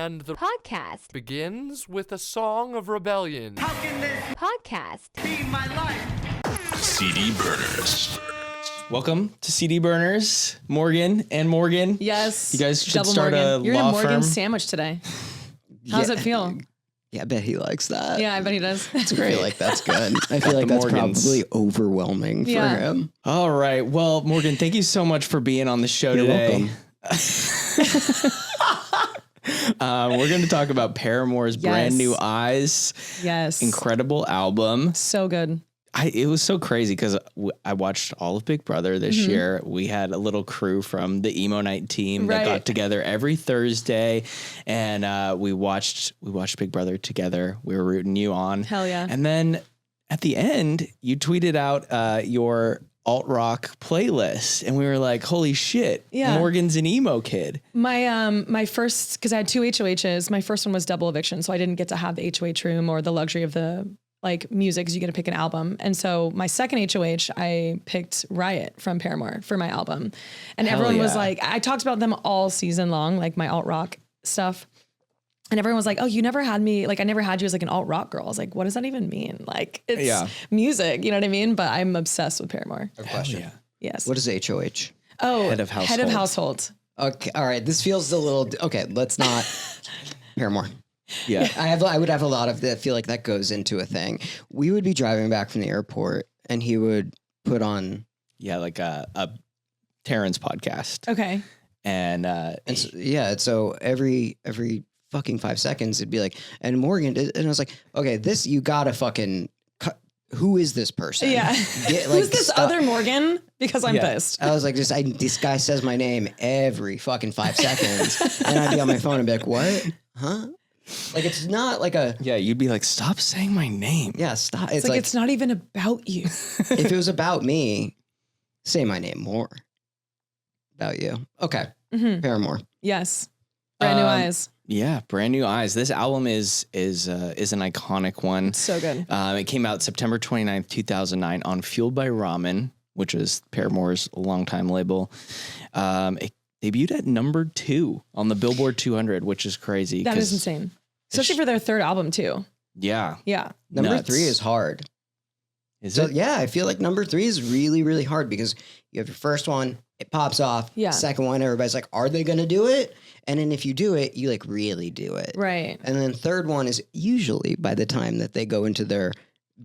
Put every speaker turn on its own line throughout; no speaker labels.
And the
podcast
begins with a song of rebellion.
How can this
podcast.
be my life?
CD Burners.
Welcome to CD Burners, Morgan and Morgan.
Yes.
You guys should
Double
start
Morgan.
a
You're
law
in a Morgan
firm.
sandwich today. How does it feel?
Yeah, I bet he likes that.
Yeah, I bet he does.
I feel like that's good. I feel like
the
that's
Morgans.
probably overwhelming for him.
All right. Well, Morgan, thank you so much for being on the show
You're
today.
welcome.
We're going to talk about Paramore's Brand New Eyes.
Yes.
Incredible album.
So good.
It was so crazy because I watched all of Big Brother this year. We had a little crew from the Emo Night team that got together every Thursday, and we watched Big Brother together. We were rooting you on.
Hell yeah.
And then at the end, you tweeted out your alt rock playlist, and we were like, "Holy shit!
Yeah.
Morgan's an emo kid."
My first, because I had two HOHs. My first one was Double Eviction, so I didn't get to have the HOH room or the luxury of the music, because you get to pick an album. And so my second HOH, I picked Riot from Paramore for my album. And everyone was like, I talked about them all season long, like my alt rock stuff. And everyone was like, oh, you never had me, like I never had you as like an alt rock girl. I was like, what does that even mean? Like it's music, you know what I mean? But I'm obsessed with Paramore.
A question.
Yeah.
Yes.
What is HOH?
Oh,
Head of household.
Head of household.
Okay. All right. This feels a little. Okay. Let's not. Paramore.
Yeah.
I would have a lot of that. Feel like that goes into a thing. We would be driving back from the airport, and he would put on.
Yeah, like a Terrence podcast.
Okay.
And
So every fucking 5 seconds, it'd be like, and Morgan, and I was like, okay, this you gotta fucking. Who is this person?
Yeah. Who's this other Morgan? Because I'm pissed.
I was like, this guy says my name every fucking 5 secones, and I'd be on my phone and be like, what? Huh? Like, it's not like a...
Yeah, you'd be like, stop saying my name.
Yeah, stop.
It's like, it's not even about you.
If it was about me, say my name more. About you. Okay.
Mm-hmm.
Paramore.
Yes. Brand New Eyes.
Yeah, Brand New Eyes. This album is an iconic one.
So good.
It came out September 29th, 2009 on Fueled by Ramen, which is Paramore's longtime label. It debuted at number 2 on the Billboard 200, which is crazy.
That is insane. Especially for their third album too.
Yeah.
Yeah.
Number
Nuts.
3 is hard.
Is it?
Yeah, I feel like number 3 is really, really hard because you have your first one, it pops off.
Yeah.
Second one, everybody's like, are they going to do it? And then if you do it, you like really do it.
Right.
And then third one is usually by the time that they go into their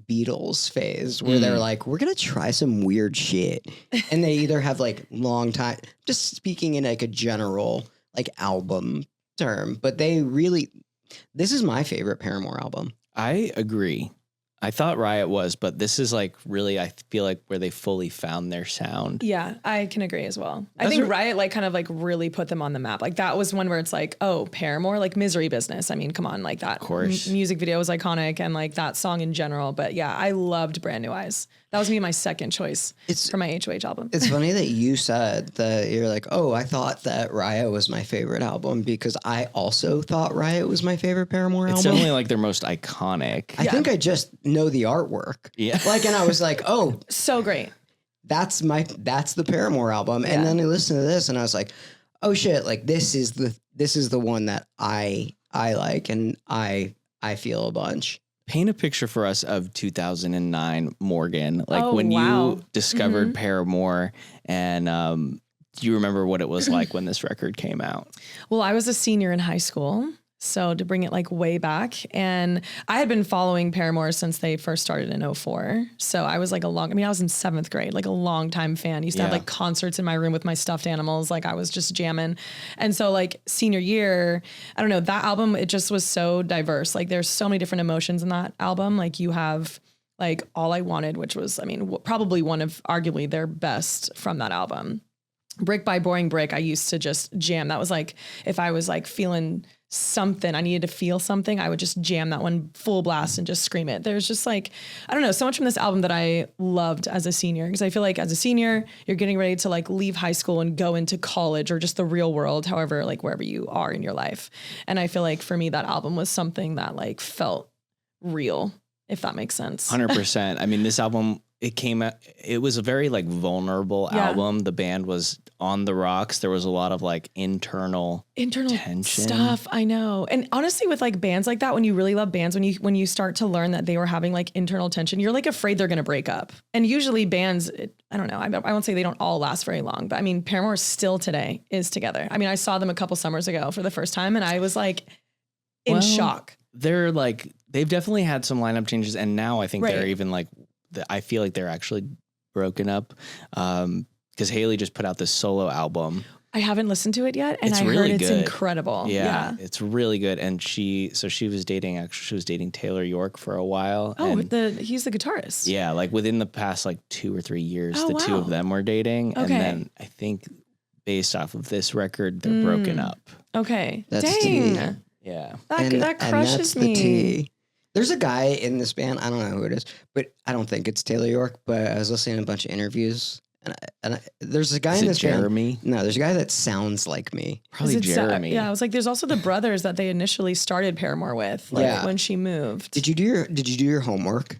Beatles phase where they're like, we're going to try some weird shit. And they either have like long time, just speaking in like a general like album term, but they really, this is my favorite Paramore album.
I agree. I thought Riot was, but this is like really, I feel like where they fully found their sound.
Yeah, I can agree as well. I think Riot like kind of like really put them on the map. Like that was one where it's like, oh, Paramore, like Misery Business. I mean, come on, like that
Of course.
music video was iconic and like that song in general. But yeah, I loved Brand New Eyes. That was gonna be my second choice for my HOH album.
It's funny that you said that you're like, oh, I thought that Riot was my favorite album because I also thought Riot was my favorite Paramore
It's
album.
definitely like their most iconic.
I think I just know the artwork.
Yeah.
Like, and I was like, oh,
So great.
that's the Paramore album.
Yeah.
And then I listened to this and I was like, oh shit, like this is the one that I like and I feel a bunch.
Paint a picture for us of 2009 Morgan, like
Oh,
when
wow.
you discovered Paramore, and do you remember what it was like when this record came out?
Well, I was a senior in high school. So to bring it like way back, and I had been following Paramore since they first started in 2004. So I was like I was in 7th grade, like a long time fan. Used to have like concerts in my room with my stuffed animals. Like I was just jamming. And so like senior year, I don't know, that album, it just was so diverse. Like there's so many different emotions in that album. Like you have like All I Wanted, which was, I mean, probably one of arguably their best from that album. Brick by Boring Brick, I used to just jam. That was like, if I was like feeling something, I needed to feel something, I would just jam that one full blast and just scream it. There's just like, I don't know, so much from this album that I loved as a senior, because I feel like as a senior, you're getting ready to like leave high school and go into college or just the real world, however, like wherever you are in your life. And I feel like for me, that album was something that like felt real, if that makes sense.
100%. I mean, this album it came out, it was a very like vulnerable album. The band was on the rocks. There was a lot of like internal tension
stuff. I know. And honestly, with like bands like that, when you really love bands, when you start to learn that they were having like internal tension, you're like afraid they're going to break up. And usually bands, I don't know. I won't say they don't all last very long, but I mean, Paramore still today is together. I mean, I saw them a couple summers ago for the first time and I was like in shock.
They're like, they've definitely had some lineup changes. And now I think they're even like, I feel like they're actually broken up. Because Haley just put out this solo album.
I haven't listened to it yet, and I
really
heard it's
good.
incredible.
Yeah, it's really good. And she was dating Taylor York for a while.
Oh,
and
he's the guitarist.
yeah, like within the past like 2 or 3 years, the two of them were dating.
Okay.
And then I think based off of this record, they're broken up.
Okay.
That's
Dang.
tea.
Yeah.
That crushes
that's
me.
the tea. There's a guy in this band, I don't know who it is, but I don't think it's Taylor York, but I was listening to a bunch of interviews and there's a guy in this
Jeremy?
band. No, there's a guy that sounds like me.
Probably Jeremy.
Yeah, I was like, there's also the brothers that they initially started Paramore with, like when she moved.
Did you do your homework?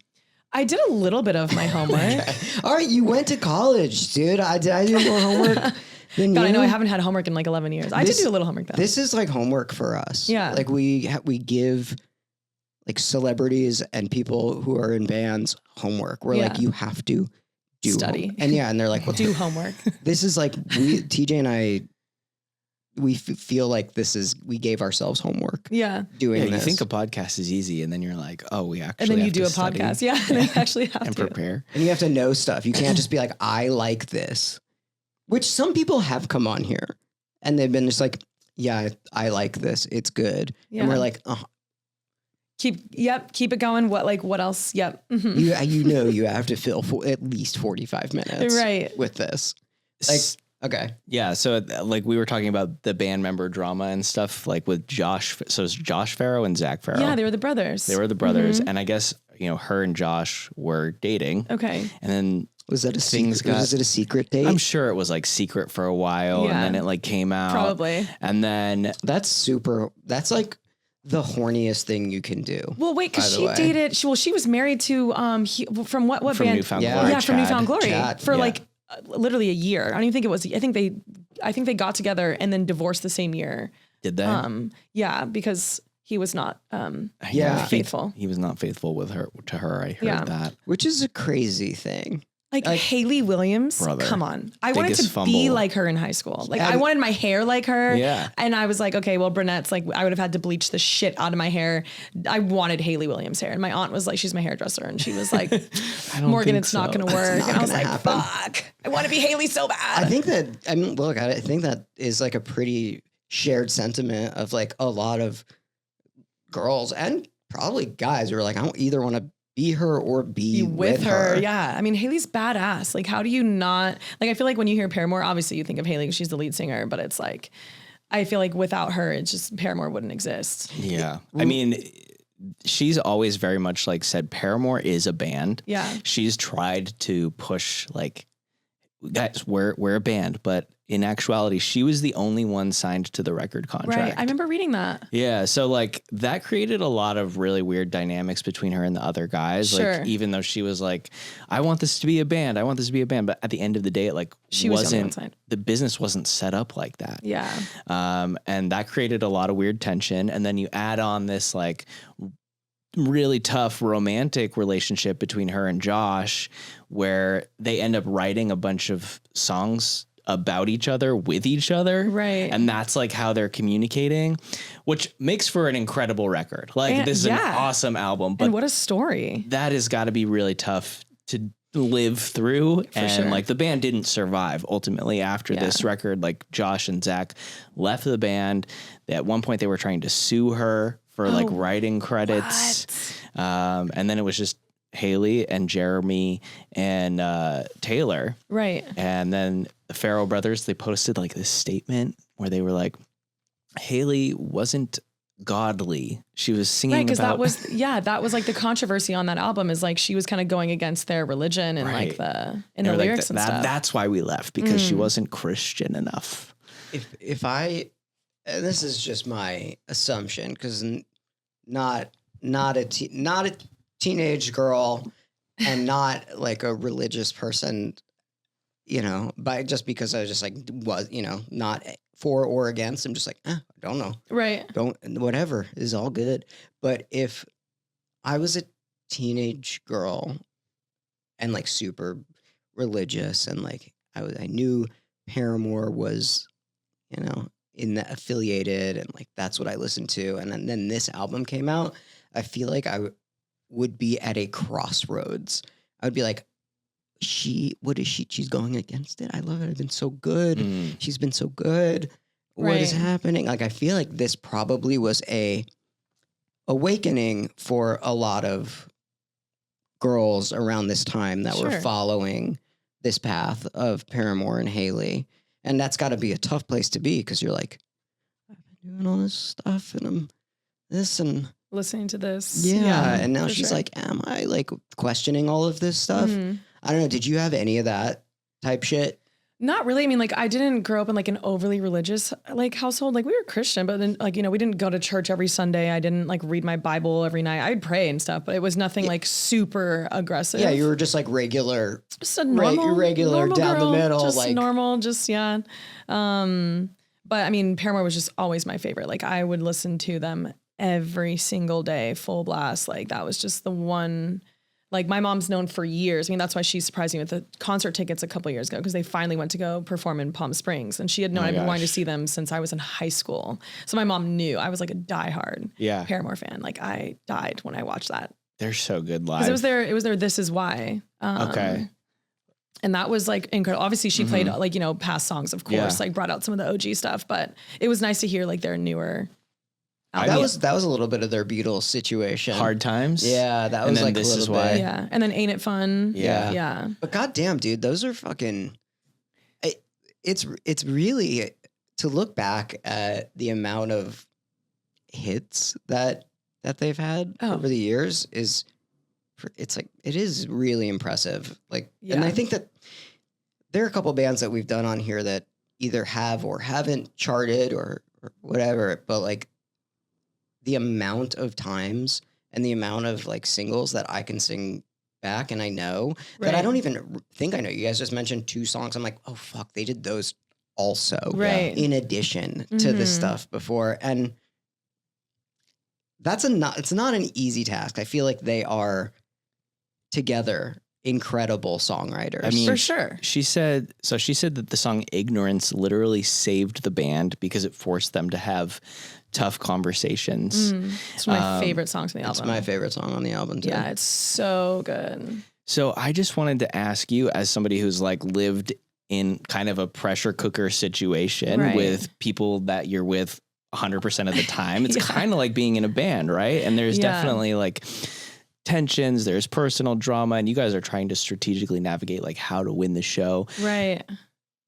I did a little bit of my homework.
All right, you went to college, dude. Did I do more homework than
God,
you?
I know I haven't had homework in like 11 years. I did do a little homework though.
This is like homework for us.
Yeah.
Like we give like celebrities and people who are in bands homework. We're like, you have to do
study.
And and they're like, well,
do homework.
This is like TJ and I. We feel like we gave ourselves homework.
Yeah.
Doing
You
this.
think a podcast is easy, and then you're like, oh, we actually.
And then you
have
do
to
a
study
podcast. Yeah. And you actually have
and
to
prepare.
And you have to know stuff. You can't just be like, I like this, which some people have come on here and they've been just like, yeah, I like this. It's good.
Yeah.
And we're like, oh,
keep it going. What else? Yep. Mhm.
you have to fill at least 45 minutes
Right.
with this. Like, okay.
Yeah, so like we were talking about the band member drama and stuff, like with Josh. So it's Josh Farrow and Zach Farrow.
Yeah, they were the brothers.
They were the brothers, and I guess her and Josh were dating.
Okay.
And then
Was that was it a secret date?
I'm sure it was like secret for a while,
Yeah.
and then it like came out.
Probably.
And then
That's like the horniest thing you can do.
Well, wait, because she dated. She was married to from what
from
band?
Newfound
Yeah.
Glory.
Yeah, from Newfound Glory
Chad,
for
yeah.
like literally a year. I don't even think it was. I think they got together and then divorced the same year.
Did they?
Yeah, because he was not
Yeah.
faithful.
He was not faithful with her to her. I heard that.
Which is a crazy thing.
Like Haley Williams,
Brother.
come on. I wanted
Biggest
to be
fumble.
like her in high school. Like I wanted my hair like her.
Yeah.
And I was like, okay, well, brunettes, like I would have had to bleach the shit out of my hair. I wanted Haley Williams hair. And my aunt was like, she's my hairdresser. And she was like, Morgan,
think
it's not
so.
going to work.
not
And I was
gonna
like,
happen.
fuck, I want to be Haley so bad.
I think that is like a pretty shared sentiment of like a lot of girls and probably guys who are like, I don't either want to be her or be with her.
Yeah. I mean, Haley's badass. Like, how do you not, like, I feel like when you hear Paramore, obviously you think of Haley because she's the lead singer, but it's like, I feel like without her, it's just Paramore wouldn't exist.
Yeah. I mean, she's always very much like said Paramore is a band.
Yeah.
She's tried to push like, guys, we're a band, but in actuality, she was the only one signed to the record contract.
Right. I remember reading that.
Yeah. So like that created a lot of really weird dynamics between her and the other guys.
Sure.
Like even though she was like, I want this to be a band. I want this to be a band. But at the end of the day, it like
She was the only one
wasn't,
signed.
the business wasn't set up like that.
Yeah.
And that created a lot of weird tension. And then you add on this like really tough romantic relationship between her and Josh, where they end up writing a bunch of songs about each other with each other.
Right.
And that's like how they're communicating, which makes for an incredible record. Like
And-
this is an
yeah.
awesome album, but
And what a story.
that has got to be really tough to live through. And
sure.
like the band didn't survive ultimately after this record. Like Josh and Zach left the band. At one point they were trying to sue her for like writing credits. And then it was just Haley and Jeremy and Taylor.
Right.
And then the Farrow brothers, they posted like this statement where they were like, Haley wasn't godly. She was singing
Right, because
about...
that was like the controversy on that album is like she was kind of going against their religion and
Right.
like the
They
the
were like,
lyrics and stuff.
That's why we left, because she wasn't Christian enough.
If I, and this is just my assumption, because not a teenage girl and not like a religious person, you know, just because I was just like, not for or against. I'm just like, I don't know.
Right.
Whatever is all good. But if I was a teenage girl and like super religious and like I knew Paramore was, you know, in the affiliated and like that's what I listened to. And then this album came out. I feel like I would be at a crossroads. I would be like, what is she? She's going against it. I love it. It's been so good. She's been so good. What is happening? Like, I feel like this probably was a awakening for a lot of girls around this time that were following this path of Paramore and Haley. And that's got to be a tough place to be because you're like, I've been doing all this stuff and I'm this and
listening to this.
Yeah. And now she's like, am I like questioning all of this stuff? I don't know. Did you have any of that type shit?
Not really. I mean, like I didn't grow up in like an overly religious like household. Like we were Christian, but then like, you know, we didn't go to church every Sunday. I didn't like read my Bible every night. I'd pray and stuff, but it was nothing like super aggressive.
Yeah, you were just like regular.
Just a normal,
regular down
girl,
the middle.
Just
like
normal, just yeah. But I mean, Paramore was just always my favorite. Like I would listen to them every single day, full blast. Like that was just the one. Like my mom's known for years. I mean, that's why she surprised me with the concert tickets a couple of years ago because they finally went to go perform in Palm Springs, and she had known I'd been wanting to see them since I was in high school. So my mom knew I was like a diehard Paramore fan. Like I died when I watched that.
They're so good live.
It was their This Is Why.
Okay.
And that was like incredible. Obviously, she played like past songs, of course, like brought out some of the OG stuff. But it was nice to hear like their newer.
That was a little bit of their Beatles situation.
Hard Times.
Yeah, that
and
was
then
like
This
a
Is
little
Why.
bit.
Yeah, and then Ain't It Fun?
Yeah.
But goddamn, dude, those are fucking. It's really to look back at the amount of hits that they've had over the years is. It's like it is really impressive. Like, and I think that there are a couple bands that we've done on here that either have or haven't charted or whatever, but like. The amount of times and the amount of like singles that I can sing back and I know that I don't even think I know. You guys just mentioned 2 songs. I'm like, oh fuck, they did those also in addition to the stuff before. And it's not an easy task. I feel like they are together incredible songwriters.
I mean,
for sure.
She said that the song Ignorance literally saved the band because it forced them to have tough conversations.
It's one of my favorite songs on the album.
It's my favorite song on the album too.
Yeah, it's so good.
So I just wanted to ask you, as somebody who's like lived in kind of a pressure cooker situation with people that you're with 100% of the time, it's kind of like being in a band, right? And there's definitely like tensions, there's personal drama, and you guys are trying to strategically navigate like how to win the show.
Right.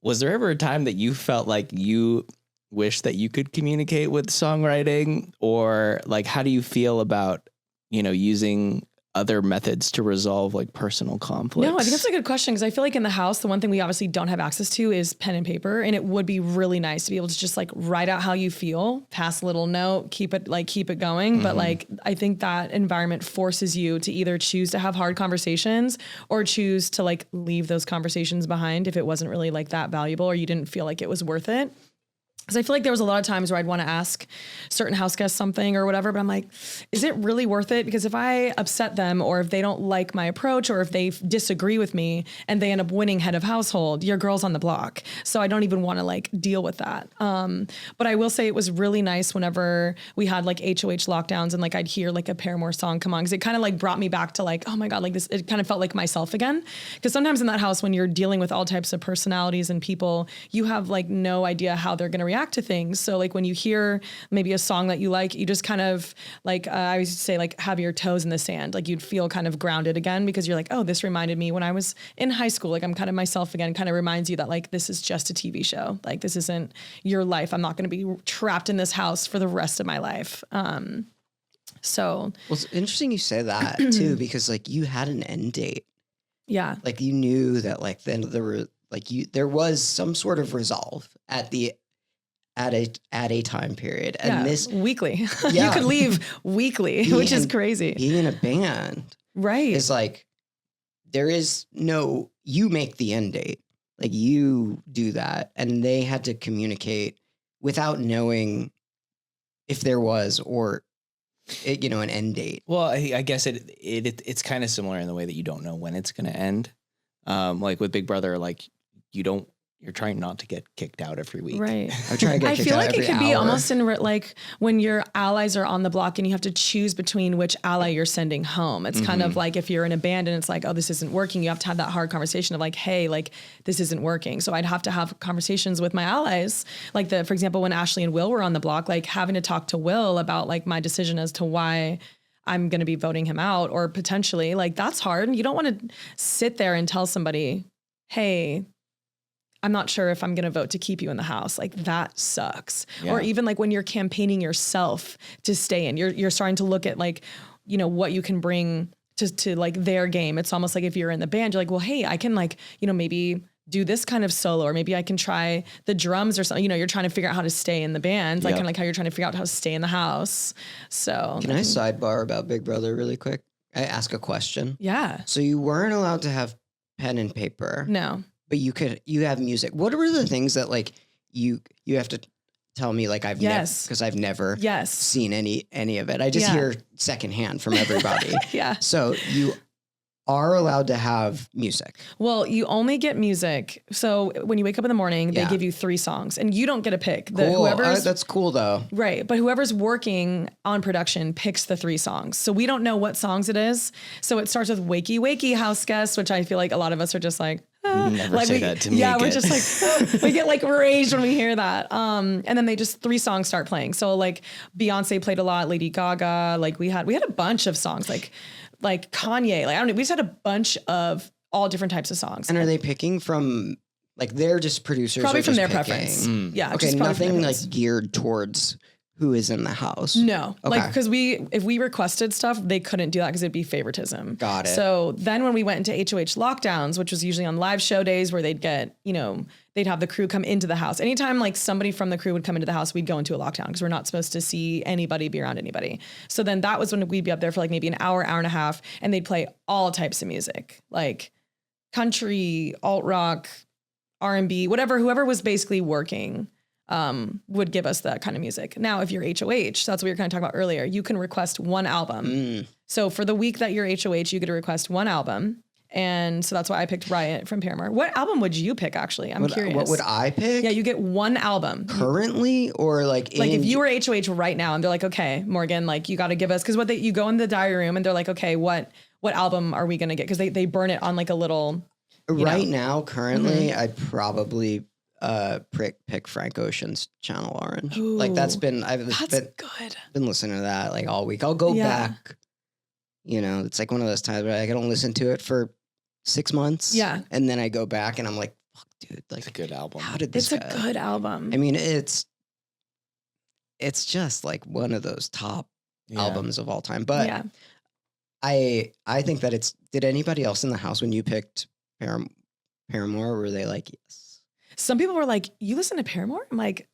Was there ever a time that you felt like you wish that you could communicate with songwriting, or like how do you feel about, using other methods to resolve like personal conflicts?
No, I think that's a good question because I feel like in the house, the one thing we obviously don't have access to is pen and paper, and it would be really nice to be able to just like write out how you feel, pass a little note, keep it going. But like, I think that environment forces you to either choose to have hard conversations or choose to like leave those conversations behind if it wasn't really like that valuable or you didn't feel like it was worth it. Because I feel like there was a lot of times where I'd want to ask certain house guests something or whatever, but I'm like, is it really worth it? Because if I upset them or if they don't like my approach or if they disagree with me and they end up winning head of household, your girl's on the block. So I don't even want to like deal with that. But I will say it was really nice whenever we had like HOH lockdowns and like I'd hear like a Paramore song come on because it kind of like brought me back to like, oh my God, like this, it kind of felt like myself again. Because sometimes in that house when you're dealing with all types of personalities and people, you have like no idea how they're going to react to things. So like when you hear maybe a song that you like, you just kind of like, I used to say like have your toes in the sand. Like you'd feel kind of grounded again because you're like, oh, this reminded me when I was in high school. Like I'm kind of myself again, kind of reminds you that like, this is just a TV show. Like this isn't your life. I'm not going to be trapped in this house for the rest of my life. So.
Well, it's interesting you say that too, because like you had an end date.
Yeah.
Like you knew that like then there was some sort of resolve at a time period. And this
weekly, you could leave weekly, which is crazy.
Being in a band.
Right.
Is like, there is no, you make the end date. Like you do that. And they had to communicate without knowing if there was or, an end date.
Well, I guess it's kind of similar in the way that you don't know when it's going to end. Like with Big Brother, like you're trying not to get kicked out every week.
Right.
I try to get
I
kicked
feel
out
like it
every
could be
hour.
almost in like when your allies are on the block and you have to choose between which ally you're sending home. It's kind of like if you're in a band and it's like, oh, this isn't working. You have to have that hard conversation of like, hey, like this isn't working. So I'd have to have conversations with my allies. Like for example, when Ashley and Will were on the block, like having to talk to Will about like my decision as to why I'm going to be voting him out or potentially like that's hard. You don't want to sit there and tell somebody, hey, I'm not sure if I'm going to vote to keep you in the house. Like that sucks.
Yeah.
Or even like when you're campaigning yourself to stay in, you're starting to look at like, what you can bring to like their game. It's almost like if you're in the band, you're like, well, hey, I can like, maybe do this kind of solo, or maybe I can try the drums or something. You're trying to figure out how to stay in the band, like kind of like how you're trying to figure out how to stay in the house. So
Can I sidebar about Big Brother really quick? I ask a question.
yeah,
So you weren't allowed to have pen and paper.
no.
But you have music. What are the things that like you have to tell me like
Yes.
because I've never
Yes.
seen any of it. I just
Yeah.
hear secondhand from everybody.
Yeah.
So you are allowed to have music.
Well, you only get music. So when you wake up in the morning, they
Yeah.
give you 3 songs and you don't get a pick.
Cool.
Whoever's
That's cool though.
right. But whoever's working on production picks the 3 songs. So we don't know what songs it is. So it starts with Wakey Wakey House Guest, which I feel like a lot of us are just like,
Never
like
say that to me
yeah, we're
again.
just like, we get like raged when we hear that. And then they just 3 songs start playing. So like Beyonce played a lot, Lady Gaga, like we had a bunch of songs like Kanye, like I don't know, we just had a bunch of all different types of songs.
And are they picking from like they're just producers?
Probably
are
from
just
their
picking?
preference. Yeah.
Okay,
just probably from their
nothing
preference.
like geared towards who is in the house.
No,
Okay.
like because if we requested stuff, they couldn't do that because it'd be favoritism.
Got it.
So then when we went into HOH lockdowns, which was usually on live show days where they'd get, they'd have the crew come into the house. Anytime like somebody from the crew would come into the house, we'd go into a lockdown because we're not supposed to see anybody, be around anybody. So then that was when we'd be up there for like maybe an hour, hour and a half, and they'd play all types of music, like country, alt rock, R&B, whatever, whoever was basically working. Would give us that kind of music. Now, if you're HOH, that's what we were kind of talking about earlier, you can request 1 album. So for the week that you're HOH, you get to request 1 album. And so that's why I picked Riot from Paramore. What album would you pick, actually? I'm curious.
What would I pick?
Yeah, you get 1 album.
Currently or like
If you were HOH right now and they're like, okay, Morgan, like you got to give us, because you go in the diary room and they're like, okay, what album are we going to get? Because they burn it on like a little.
Right now, currently,
Mm-hmm.
I'd probably pick Frank Ocean's Channel Orange.
Ooh,
Like I've
That's good.
been listening to that like all week. I'll go
Yeah.
back. It's like one of those times where I don't listen to it for 6 months.
Yeah.
And then I go back and I'm like, fuck, dude, like
It's a good album.
how did this
It's a
go?
good album.
I mean, it's just like one of those top
Yeah.
albums of all time. But
yeah.
I think that did anybody else in the house when you picked Paramore, were they like, yes?
Some people were like, you listen to Paramore? I'm like,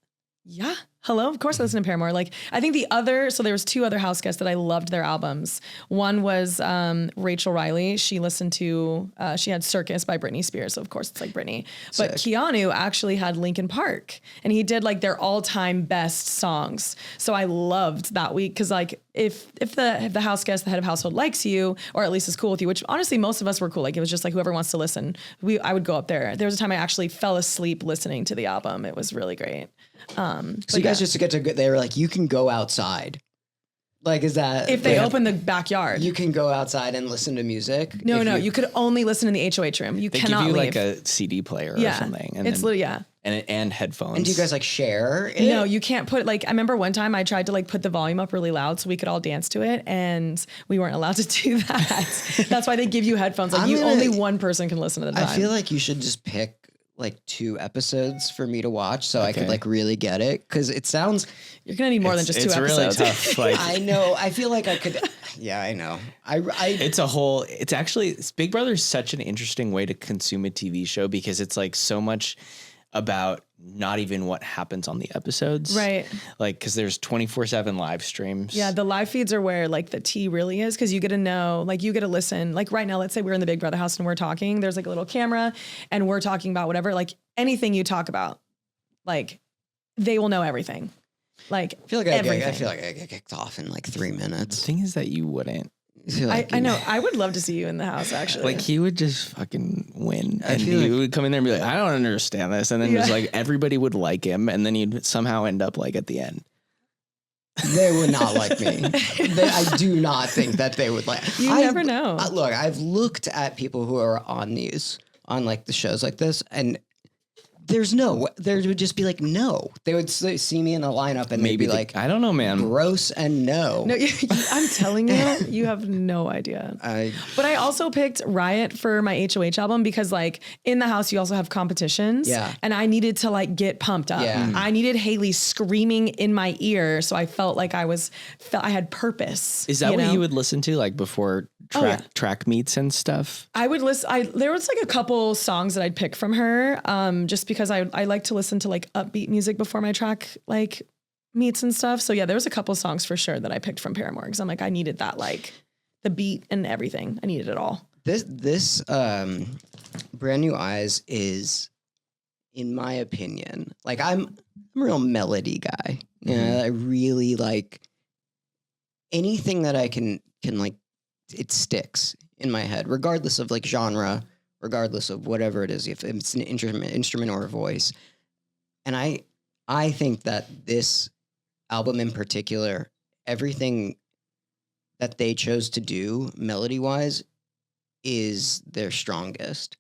yeah, hello. Of course I listen to Paramore. Like, I think so there was 2 other house guests that I loved their albums. One was Rachel Riley. She listened to, she had Circus by Britney Spears. So of course it's like Britney. But
Sick.
Keanu actually had Linkin Park and he did like their all-time best songs. So I loved that week. Cause like if the house guest, the head of household likes you, or at least is cool with you, which honestly, most of us were cool. Like it was just like whoever wants to listen, I would go up there. There was a time I actually fell asleep listening to the album. It was really great.
So you guys just get to go, they were like, you can go outside. Like, is that
if they open the backyard.
you can go outside and listen to music?
No,
If
you could only listen in the HOH room. You
They
cannot
give you
leave.
like a CD player or
yeah,
something. And
it's
then,
literally, yeah.
and headphones.
And do you guys like share it?
No, you can't put I remember one time I tried to like put the volume up really loud so we could all dance to it and we weren't allowed to do that. That's why they give you headphones. Like only one person can listen at a time.
I feel like you should just pick like 2 episodes for me to watch so I could like really get it. Cause it sounds,
you're going to need more than just 2 episodes.
It's really tough. Like
I know, I feel like I could, yeah, I know.
it's actually Big Brother is such an interesting way to consume a TV show because it's like so much about not even what happens on the episodes.
Right.
Like, cause there's 24/7 live streams.
Yeah. The live feeds are where like the tea really is. Cause you get to know, like you get to listen, like right now, let's say we're in the Big Brother house and we're talking, there's like a little camera and we're talking about whatever, like anything you talk about, like they will know everything. Like
I feel like I
everything.
get kicked off in like 3
The
minutes.
thing is that you wouldn't.
I know. I would love to see you in the house, actually.
Like he would just fucking win, and
feel
he
like-
would come in there and be like, "I don't understand this," and then just like everybody would like him, and then he'd somehow end up like at the end.
They would not like me. I do not think that they would like.
You never know.
Look, I've looked at people who are on like the shows like this, and there would just be like, no. They would see me in the lineup and
Maybe
they'd be like,
I don't know, man.
gross and no.
No, I'm telling you, you have no idea. But I also picked Riot for my HOH album because like in the house, you also have competitions.
Yeah.
And I needed to like get pumped up.
Yeah.
I needed Haley screaming in my ear. So I felt like I had purpose.
Is that what you would listen to like before track meets and stuff?
I would listen. There was like a couple songs that I'd pick from her, just because I like to listen to like upbeat music before my track like meets and stuff. So yeah, there was a couple songs for sure that I picked from Paramore because I'm like I needed that like the beat and everything. I needed it all.
This Brand New Eyes is, in my opinion, like I'm a real melody guy. Yeah, I really like anything that I can like. It sticks in my head, regardless of like genre, regardless of whatever it is, if it's an instrument or a voice. And I think that this album in particular, everything that they chose to do melody-wise is their strongest.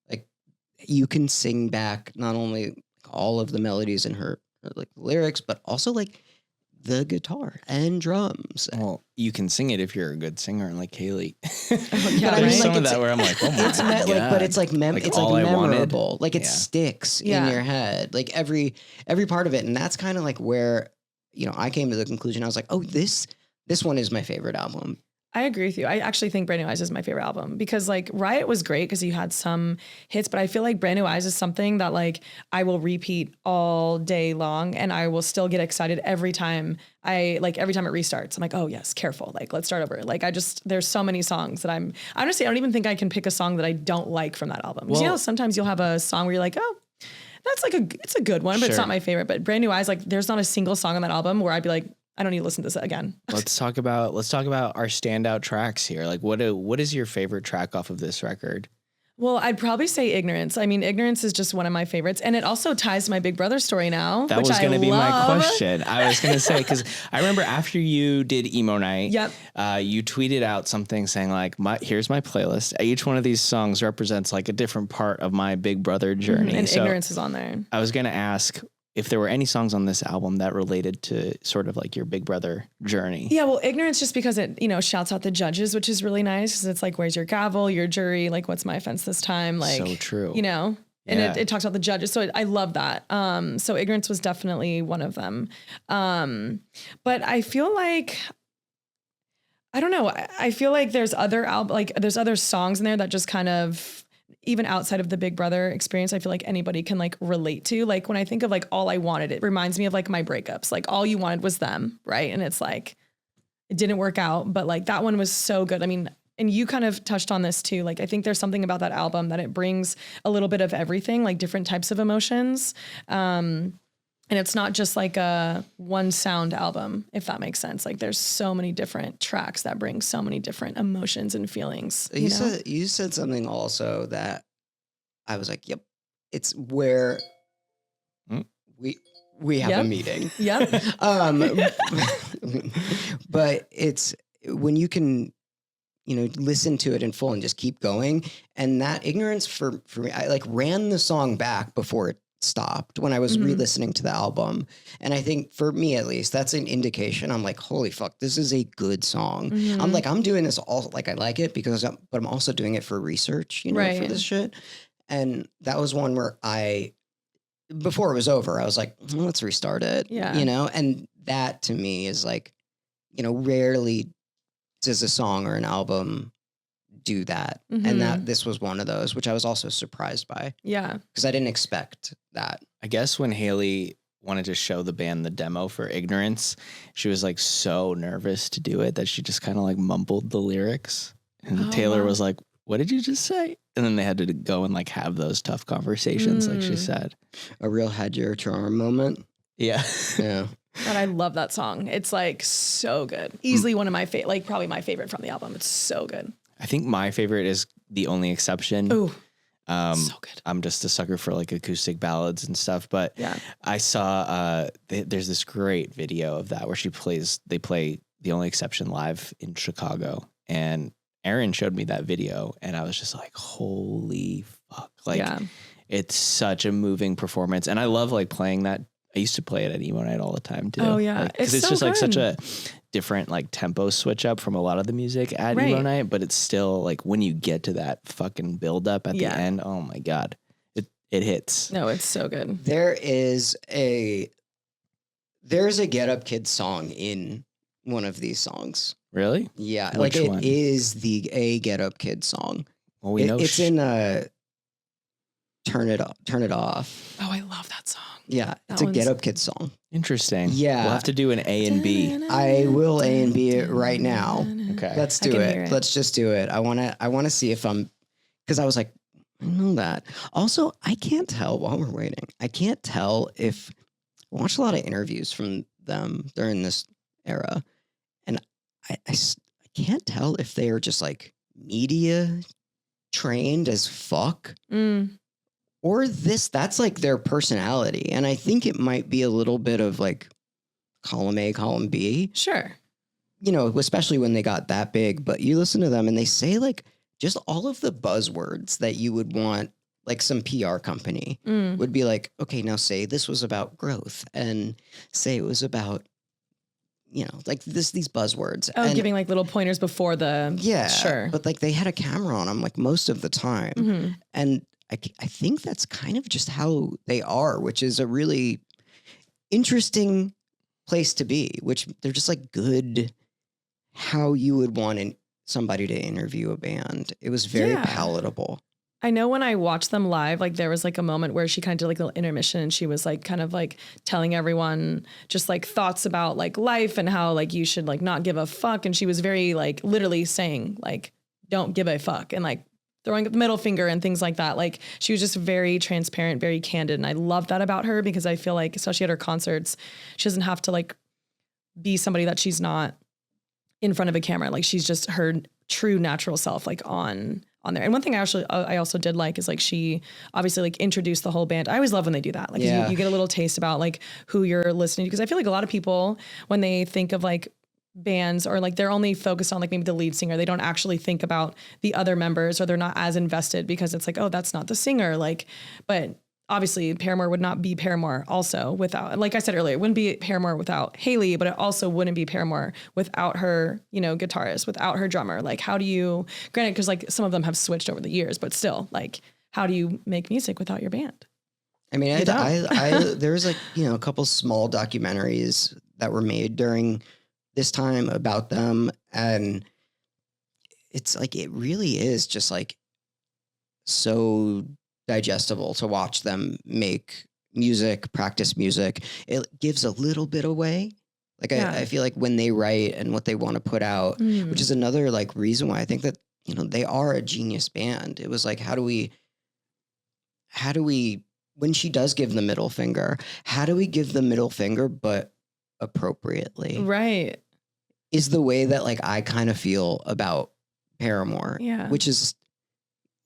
Like you can sing back not only all of the melodies in her like lyrics, but also like the guitar and drums.
Well, you can sing it if you're a good singer, like Haley.
Yeah,
There's
right?
some
Like,
of that where I'm like, oh my
It's
god!
but it's like
Like,
it's
all
like
I wanted.
memorable. Like it
Yeah.
sticks
Yeah.
in your head. Like every part of it, and that's kind of like where I came to the conclusion. I was like, oh, this one is my favorite album.
I agree with you. I actually think Brand New Eyes is my favorite album because like Riot was great because you had some hits, but I feel like Brand New Eyes is something that like I will repeat all day long and I will still get excited every time it restarts. I'm like, oh yes, careful. Like let's start over. Like there's so many songs that honestly, I don't even think I can pick a song that I don't like from that album. Because sometimes you'll have a song where you're like, oh, that's like it's a good one, but it's not my favorite. But Brand New Eyes, like there's not a single song on that album where I'd be like, I don't need to listen to this again.
Let's talk about our standout tracks here. Like what is your favorite track off of this record?
Well, I'd probably say Ignorance. I mean, Ignorance is just one of my favorites. And it also ties to my Big Brother story now.
That was going to be my question. I was going to say, because I remember after you did Emo Night, you tweeted out something saying like, here's my playlist. Each one of these songs represents like a different part of my Big Brother journey.
And Ignorance is on there.
I was going to ask if there were any songs on this album that related to sort of like your Big Brother journey.
Yeah, well, Ignorance just because it, shouts out the judges, which is really nice because it's like, where's your gavel, your jury? Like, what's my offense this time? Like,
so true.
And it talks about the judges. So I love that. So Ignorance was definitely one of them. But I feel like, I don't know. I feel like there's there's other songs in there that just kind of, even outside of the Big Brother experience, I feel like anybody can like relate to. Like when I think of like All I Wanted, it reminds me of like my breakups. Like all you wanted was them, right? And it's like, it didn't work out, but like that one was so good. I mean, and you kind of touched on this too. Like I think there's something about that album that it brings a little bit of everything, like different types of emotions. And it's not just like a one sound album, if that makes sense. Like there's so many different tracks that bring so many different emotions and feelings.
You said something also that I was like, yep, it's where we have a meeting.
Yep.
But it's when you can, listen to it in full and just keep going. And that Ignorance for me, I like ran the song back before it stopped when I was re-listening to the album. And I think for me, at least, that's an indication. I'm like, holy fuck, this is a good song. I'm like, I'm doing this all like I like it but I'm also doing it for research, for this shit. And that was one where before it was over, I was like, let's restart it.
Yeah.
And that to me is like, rarely does a song or an album do that. And that this was one of those, which I was also surprised by.
Yeah.
Because I didn't expect that.
I guess when Haley wanted to show the band the demo for Ignorance, she was like so nervous to do it that she just kind of like mumbled the lyrics. And Taylor was like, "What did you just say?" And then they had to go and like have those tough conversations, like she said.
A real had your charm moment.
Yeah.
Yeah.
God, I love that song. It's like so good. Easily one of my favorite, like probably my favorite from the album. It's so good.
I think my favorite is The Only Exception.
Ooh. So good.
I'm just a sucker for like acoustic ballads and stuff, but I saw there's this great video of that where they play The Only Exception live in Chicago, and Aaron showed me that video and I was just like, holy fuck. Like it's such a moving performance. And I love like playing that. I used to play it at emo night all the time too.
Oh yeah.
Like, Cause it's
so
just like
good.
such a different like tempo switch up from a lot of the music at emo night, but it's still like when you get to that fucking build up at the end, oh my God, it hits.
No, it's so good.
There's a Get Up Kid song in one of these songs.
Really?
Yeah.
Which
like
one?
it is a Get Up Kid song.
Well, we know
it's in Turn It Off.
Oh, I love that song.
Yeah. It's
That
a Get
one's-
Up Kid song.
Interesting.
Yeah.
We'll have to do an A and B.
I will A and B it right now.
Okay.
Let's
I
do
can hear
it.
it.
Let's just do it. I wanna see if because I was like, I know that. Also, I can't tell while we're waiting. I can't tell if I watched a lot of interviews from them during this era, and I can't tell if they are just like media trained as fuck. Or that's like their personality. And I think it might be a little bit of like column A, column B.
Sure.
You know, especially when they got that big. But you listen to them and they say like just all of the buzzwords that you would want, like some PR company would be like, okay, now say this was about growth and say it was about, you know, like these buzzwords.
Oh,
and
giving like little pointers before the.
yeah,
Sure.
But like they had a camera on them like most of the time. And I think that's kind of just how they are, which is a really interesting place to be, which they're just like good, how you would want somebody to interview a band. It was very palatable.
I know when I watched them live, like there was like a moment where she kind of did like a little intermission and she was like kind of like telling everyone just like thoughts about like life and how like you should like not give a fuck. And she was very like literally saying like, don't give a fuck and like throwing up the middle finger and things like that. Like she was just very transparent, very candid. And I love that about her because I feel like, especially at her concerts, she doesn't have to like be somebody that she's not in front of a camera. Like she's just her true natural self, like on there. And one thing I also did like is like she obviously like introduced the whole band. I always love when they do that. Like you get a little taste about like who you're listening to. Because I feel like a lot of people, when they think of like bands or like they're only focused on like maybe the lead singer, they don't actually think about the other members or they're not as invested because it's like, oh, that's not the singer. Like, but obviously Paramore would not be Paramore also without, like I said earlier, it wouldn't be Paramore without Haley, but it also wouldn't be Paramore without her, you know, guitarist, without her drummer. Like how do you, granted, because like some of them have switched over the years, but still like, how do you make music without your band?
I mean,
You don't.
there was like, you know, a couple small documentaries that were made during this time about them. And it's like, it really is just like so digestible to watch them make music, practice music. It gives a little bit away. Like I feel like when they write and what they want to put out, which is another like reason why I think that, you know, they are a genius band. It was like, how do we, when she does give the middle finger, how do we give the middle finger, but appropriately?
Right.
Is the way that like I kind of feel about Paramore.
Yeah.
Which is,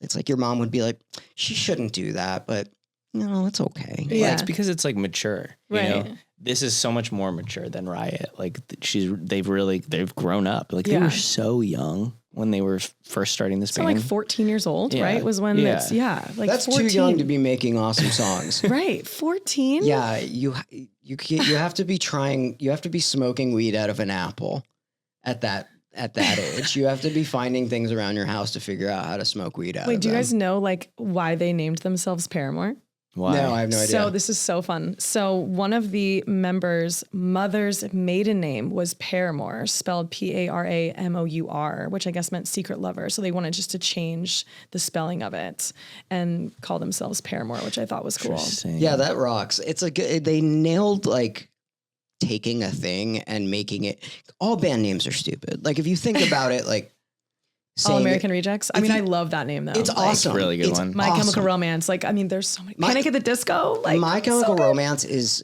it's like your mom would be like, she shouldn't do that, but no, it's okay.
Yeah.
Well, it's because it's like mature. You
Right.
know? This is so much more mature than Riot. Like they've grown up. Like they
Yeah.
were so young when they were first starting this
So
band.
like 14 years old,
Yeah.
right? Was when
Yeah.
it's, like
That's
14.
too young to be making awesome songs.
Right. 14?
Yeah, you have to be smoking weed out of an apple at that age. You have to be finding things around your house to figure out how to smoke weed out
Wait,
of
do you
them.
guys know like why they named themselves Paramore?
Why?
No, I have no idea.
So this is so fun. So one of the members' mother's maiden name was Paramore, spelled Paramour, which I guess meant secret lover. So they wanted just to change the spelling of it and call themselves Paramore, which I thought was cool.
Yeah, that rocks. It's like they nailed like taking a thing and making it. All band names are stupid. Like if you think about it, like
All American Rejects. I mean, I love that name though.
It's
Like,
awesome.
It's a really good one.
My Chemical Romance. Like, I mean, there's so many. Panic at the Disco. Like,
My Chemical
so
Romance is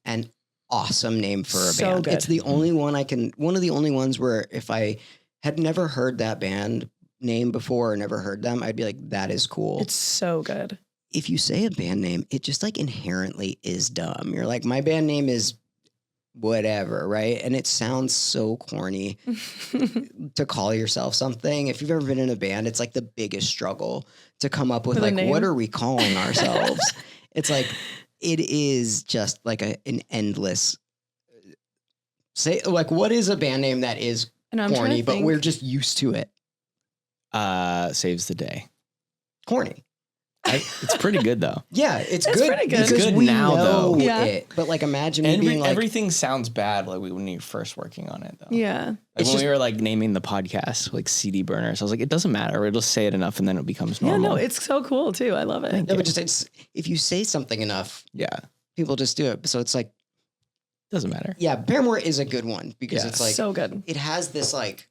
an awesome name for a
So
band.
good.
It's the only one one of the only ones where if I had never heard that band name before or never heard them, I'd be like, that is cool.
It's so good.
If you say a band name, it just like inherently is dumb. You're like, my band name is whatever, right? And it sounds so corny to call yourself something. If you've ever been in a band, it's like the biggest struggle to come up with
a
like,
name.
what are we calling ourselves? It's like, it is just like an endless say, like, what is a band name that is
And I'm trying
corny,
to
but
think.
we're just used to it?
Saves the day.
Corny.
It's pretty good though.
Yeah, it's
It's
good.
pretty good.
It's
because
good
we
now,
know
though.
Yeah.
it. But like, imagine me being like,
Everything sounds bad like when you're first working on it though.
Yeah.
Like
It's
when
just-
we were like naming the podcast like CD burners, I was like, it doesn't matter. It'll say it enough and then it becomes
Yeah,
normal.
no, it's so cool too. I love it.
no, but just if you say something enough,
yeah,
people just do it. So it's like,
doesn't matter.
yeah, Paramore is a good one because
Yeah.
it's like,
so good.
it has this like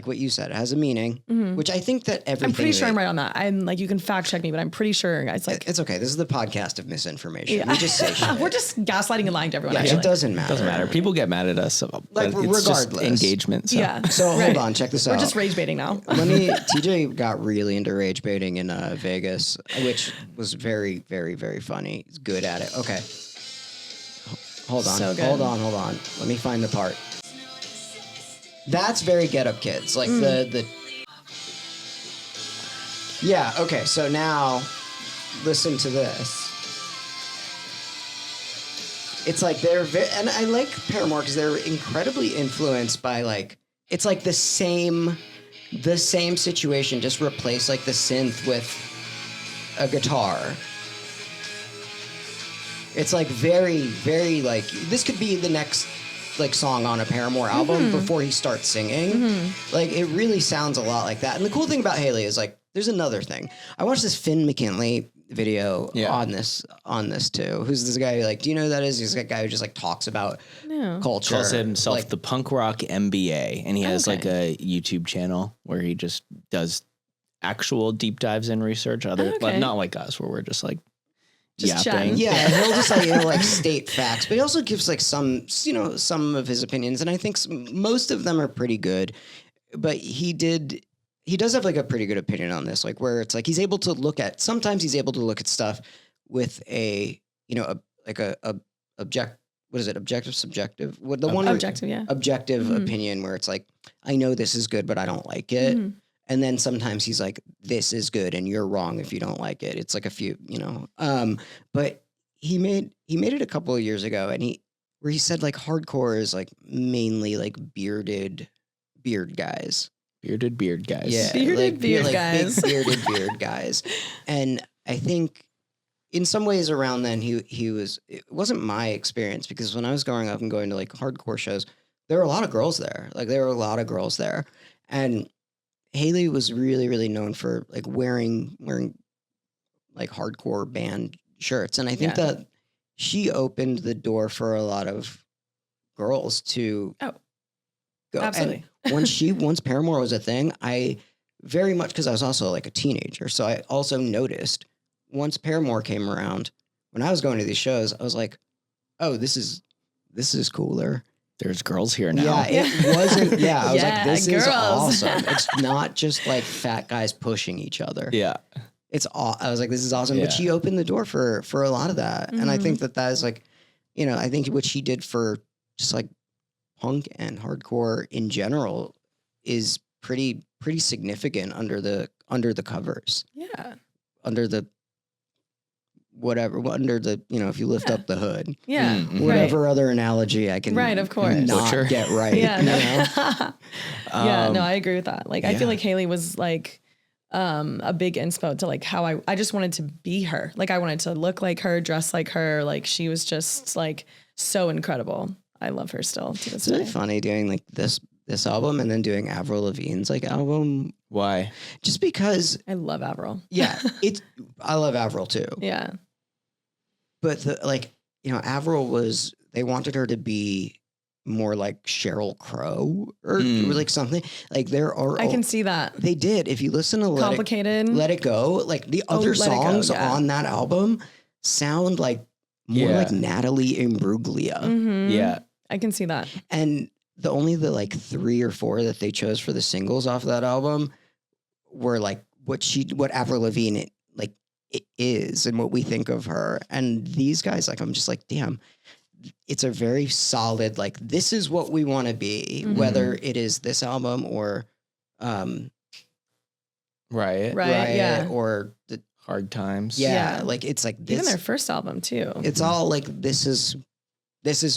what you said, it has a meaning,
Mhm.
which I think that everything.
I'm pretty sure
that-
I'm right on that. I'm like, you can fact check me, but I'm pretty sure it's like,
It's okay. This is the podcast of misinformation.
yeah.
We just say shit.
We're just gaslighting and lying to everyone.
yeah,
actually.
it doesn't matter.
Doesn't matter. People get mad at us, so,
Like,
but it's just
regardless.
engagement. So.
Yeah.
So
Right.
hold on, check this out.
We're just rage baiting now.
TJ got really into rage baiting in Vegas, which was very, very, very funny. He's good at it. Okay. Hold on.
So good.
Hold on. Let me find the part. That's very Get Up Kids. Like the Yeah, okay. So now listen to this. It's like and I like Paramore because they're incredibly influenced by like, it's like the same situation, just replace like the synth with a guitar. It's like very, very like, this could be the next like song on a Paramore album before he starts singing. Like it really sounds a lot like that. And the cool thing about Haley is like, there's another thing. I watched this Finn McKinley video on this too. Who's this guy? Like, do you know who that is? He's a guy who just like talks about culture.
Calls himself
like,
the Punk Rock MBA, and he has like a YouTube channel where he just does actual deep dives in research. But not like us, where we're just like
Just
yapping.
chatting.
yeah, he'll just like like state facts, but he also gives like some of his opinions, and I think most of them are pretty good. But he does have like a pretty good opinion on this, like where it's like he's able to look at stuff with objective, subjective, objective opinion, where it's like, I know this is good, but I don't like it. And then sometimes he's like, this is good and you're wrong if you don't like it. It's like a few, but he made it a couple of years ago, and he said like hardcore is like mainly like bearded guys.
Bearded beard guys.
Yeah.
Bearded beard
big
guys.
bearded beard guys. And I think in some ways around then it wasn't my experience, because when I was growing up and going to like hardcore shows, there were a lot of girls there. And Haley was really, really known for like wearing like hardcore band shirts. And I think that she opened the door for a lot of girls to go.
Absolutely.
And once Paramore was a thing, I very much, because I was also like a teenager, so I also noticed once Paramore came around, when I was going to these shows, I was like, oh, this is cooler.
There's girls here now.
Yeah, it wasn't. Yeah, I was like,
Yeah,
this is
girls.
awesome. It's not just like fat guys pushing each other.
Yeah.
I was like, this is awesome.
Yeah.
But she opened the door for a lot of that, and I think that is like, I think what she did for just like punk and hardcore in general is pretty significant under the covers.
Yeah.
Under the if you lift up the hood.
Yeah.
Whatever other analogy I can
Of course.
not
Butcher.
get right.
Yeah.
you
No.
know?
Yeah. No, I agree with that. Like, I feel
yeah.
like Haley was like a big inspo to like how I just wanted to be her. Like I wanted to look like her, dress like her. Like she was just like so incredible. I love her still to this
Isn't
day.
it funny doing like this album and then doing Avril Lavigne's like album?
Why?
Just because,
I love Avril.
yeah, I love Avril too.
Yeah.
But Avril they wanted her to be more like Sheryl Crow or like something. Like there are,
I can see that.
they did. If you listen to
Complicated.
Let It Go, like the other
Let It Go,
songs
yeah.
on that album sound like more like Natalie Imbruglia.
Mhm.
Yeah.
I can see that.
And the like 3 or 4 that they chose for the singles off that album were like what Avril Lavigne it is and what we think of her. And these guys, like, I'm just like, damn, it's a very solid, like, this is what we want to be, whether it is this album or
Riot.
Right. Yeah.
or the
Hard Times.
Yeah.
like it's like this,
Even their first album too.
it's all like this is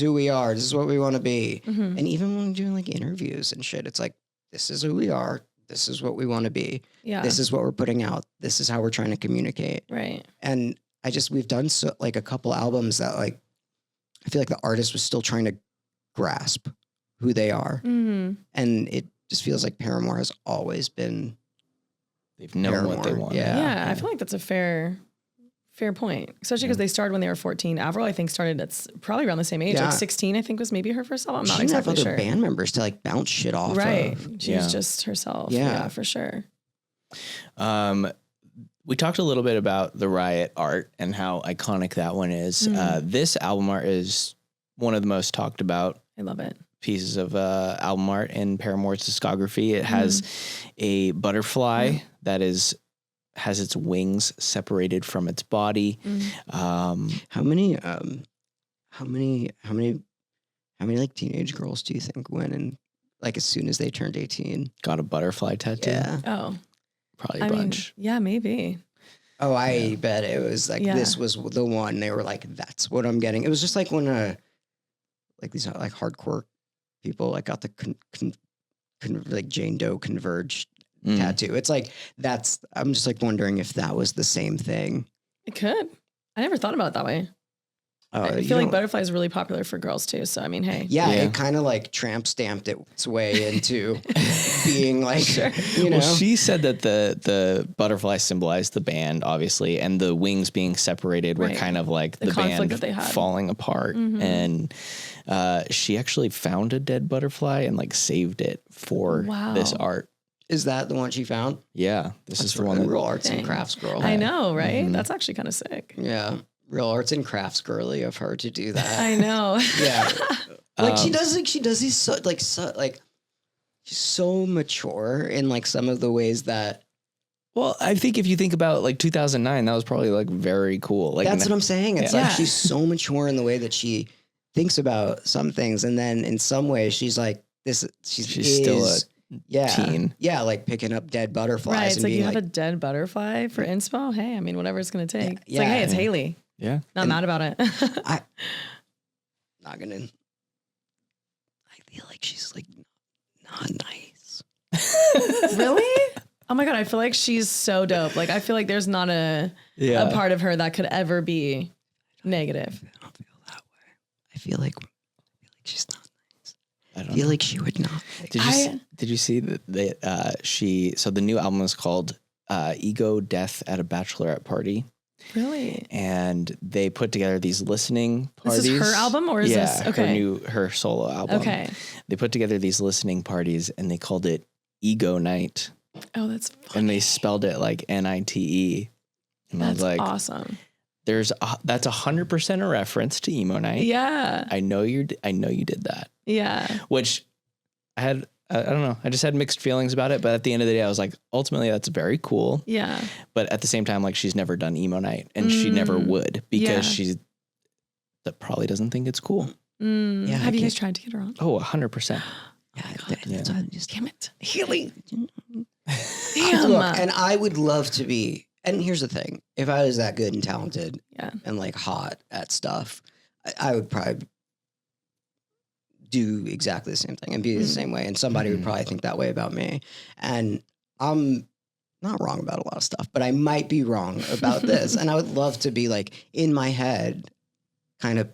who we are, this is what we want to be.
Mhm.
And even when doing like interviews and shit, it's like, this is who we are, this is what we want to be,
Yeah.
this is what we're putting out, this is how we're trying to communicate.
Right.
And we've done so like a couple albums that like I feel like the artist was still trying to grasp who they are.
Mhm.
And it just feels like Paramore has always been
They've known what they
Paramore,
want.
yeah.
Yeah. I feel like that's a fair point, especially because they started when they were 14. Avril, I think, started at probably around the same age,
Yeah.
like 16. I think was maybe her first album. I'm
she
not
didn't have
exactly
other
sure.
band members to like bounce shit off
Right.
of.
She was just herself.
Yeah.
Yeah, for sure.
We talked a little bit about the Riot art and how iconic that one is. This album art is one of the most talked about
I love it.
pieces of album art in Paramore's discography. It has a butterfly that has its wings separated from its body.
How many like teenage girls do you think went and like as soon as they turned 18?
Got a butterfly tattoo.
Yeah.
Oh,
Probably a
I mean,
bunch.
yeah, maybe.
Oh, I bet it was like
Yeah.
this was the one. They were like, that's what I'm getting. It was just like when like these like hardcore people like got the like Jane Doe Converge tattoo. It's like I'm just like wondering if that was the same thing.
It could. I never thought about it that way. I
You
feel like
don't-
butterfly is really popular for girls too. So I mean, hey.
Yeah,
Yeah.
it kind of like tramp stamped its way into being like, you know.
Well, she said that the butterfly symbolized the band, obviously, and the wings being separated were
Right.
kind of like
The
the
conflict
band
that they had.
falling apart. And she actually found a dead butterfly and like saved it for this
Wow.
art.
Is that the one she found?
Yeah, this is
That's
the one that
real arts and
Dang.
crafts girl.
I know, right? That's actually kind of sick.
Yeah, real arts and crafts girly of her to do that.
I know.
Yeah, like she does these she's so mature in like some of the ways that.
Well, I think if you think about like 2009, that was probably like very cool. Like
That's what I'm saying. It's like
Yeah.
she's so mature in the way that she thinks about some things, and then in some ways she's like this.
She's still a teen.
Yeah, like picking up dead butterflies
Right. It's
and
like
being
you have
like,
a dead butterfly for inspo. Hey, I mean, whatever it's going to take. It's like,
Yeah.
hey, it's Haley.
Yeah.
Not mad about it.
not gonna. I feel like she's like not nice.
Really? Oh my God. I feel like she's so dope. Like, I feel like there's not a part of her that could ever be negative.
I don't feel that way. I feel like she's not.
I
I
don't
feel
know.
like she would not.
Did you see that so the new album is called Ego Death at a Bachelorette Party,
Really?
and they put together these listening parties.
This is her album or is this okay?
her solo album.
Okay.
They put together these listening parties and they called it Ego Night,
Oh, that's funny.
and they spelled it like NITE. And I
That's
was like,
awesome.
that's 100% a reference to Emo Night.
Yeah.
I know you did that.
Yeah.
Which I don't know. I just had mixed feelings about it. But at the end of the day, I was like, ultimately, that's very cool.
Yeah.
But at the same time, like she's never done Emo Night and she never would because
Yeah.
that probably doesn't think it's cool.
Mm.
Yeah, I
Have you guys
can't-
tried to get her on?
Oh, 100%.
That's why I just
Damn it.
Haley.
Damn.
Look, and I would love to be. And here's the thing: if I was that good and talented,
Yeah.
and like hot at stuff, I would probably do exactly the same thing and be the same way. And somebody would probably think that way about me. And I'm not wrong about a lot of stuff, but I might be wrong about this. And I would love to be like in my head kind of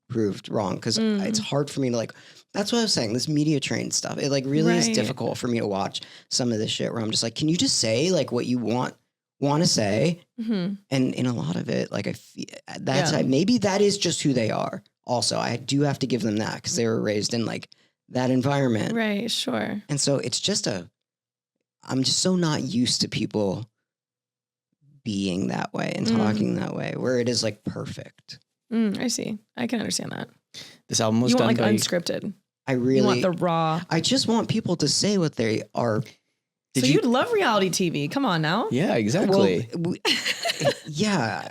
proved wrong because it's hard for me to like, that's what I was saying. This media train stuff, it like really is difficult for me to watch some of this shit where I'm just like, can you just say like what you want to say? And in a lot of it, like I feel that's maybe that is just who they are. Also, I do have to give them that because they were raised in like that environment.
Right. Sure.
And so it's just I'm just so not used to people being that way and talking that way where it is like perfect.
I see. I can understand that.
This album was
you
done
want like
by
unscripted.
I really
you want the raw.
I just want people to say what they are.
So you'd love reality TV. Come on now.
Yeah, exactly.
Well, yeah.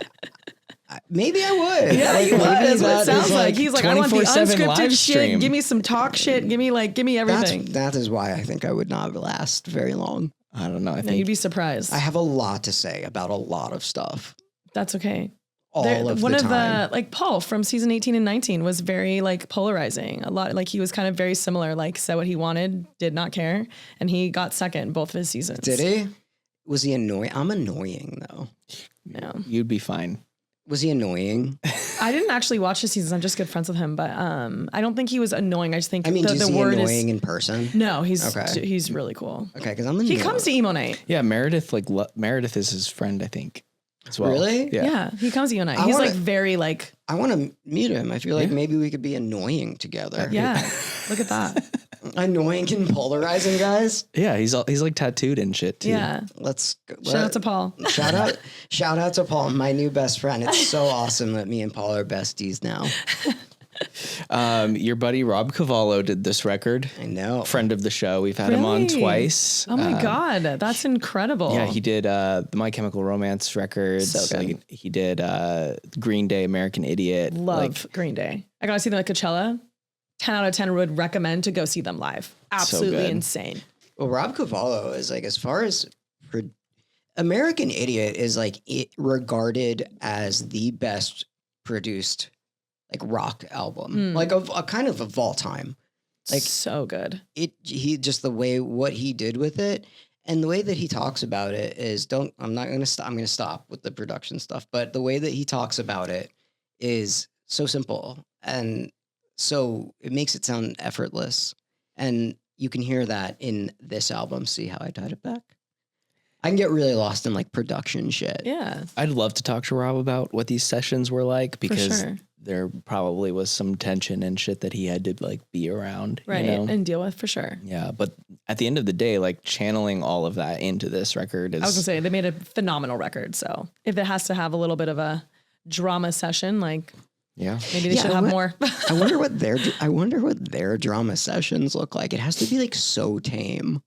Maybe I would.
Yeah,
like,
you would. That's what it sounds like. He's like, I want the
24/7 live
unscripted
stream.
shit. Give me some talk shit. Give me everything.
That is why I think I would not last very long.
I don't know. I
No,
think
you'd be surprised.
I have a lot to say about a lot of stuff.
That's okay.
All of the time.
Like Paul from season 18 and 19 was very like polarizing. A lot, like he was kind of very similar, like said what he wanted, did not care. And he got second in both of his seasons.
Did he? Was he annoying? I'm annoying though.
Yeah.
you'd be fine.
Was he annoying?
I didn't actually watch the seasons. I'm just good friends with him, but I don't think he was annoying. I just think
I mean,
the
is he
word
annoying in person?
No, he's
Okay.
he's really cool.
Okay, because I'm
He comes to emo night.
Yeah, Meredith Meredith is his friend, I think, as well.
Really?
Yeah, he comes to emo night.
I
He's
wanna-
like very like
I want to meet him. I feel like maybe we could be annoying together.
yeah. Look at that.
Annoying and polarizing, guys.
Yeah, he's like tattooed and shit too.
Yeah. Shout out to Paul.
Shout out to Paul, my new best friend. It's so awesome that me and Paul are besties now.
Your buddy Rob Cavallo did this record.
I know.
Friend of the show. We've had him on
Really?
twice.
Oh my God, that's incredible.
Yeah, he did the My Chemical Romance records.
So good.
Like, he did Green Day, American Idiot.
Love Green Day. I got to see them at Coachella. 10 out of 10 would recommend to go see them live. Absolutely
good.
insane.
Well, Rob Cavallo is like, as far as American Idiot is like regarded as the best produced like rock album, like a kind of all time. Like
so good.
He just the way what he did with it and the way that he talks about it is I'm going to stop with the production stuff, but the way that he talks about it is so simple and so it makes it sound effortless. And you can hear that in this album. See how I tied it back? I can get really lost in like production shit.
Yeah.
I'd love to talk to Rob about what these sessions were like because
sure.
there probably was some tension and shit that he had to like be around.
Right.
You know?
And deal with for sure.
Yeah. But at the end of the day, like channeling all of that into this record is.
I was gonna say they made a phenomenal record. So if it has to have a little bit of a drama session, like
yeah.
maybe they should have more.
I wonder what their drama sessions look like. It has to be like so tame.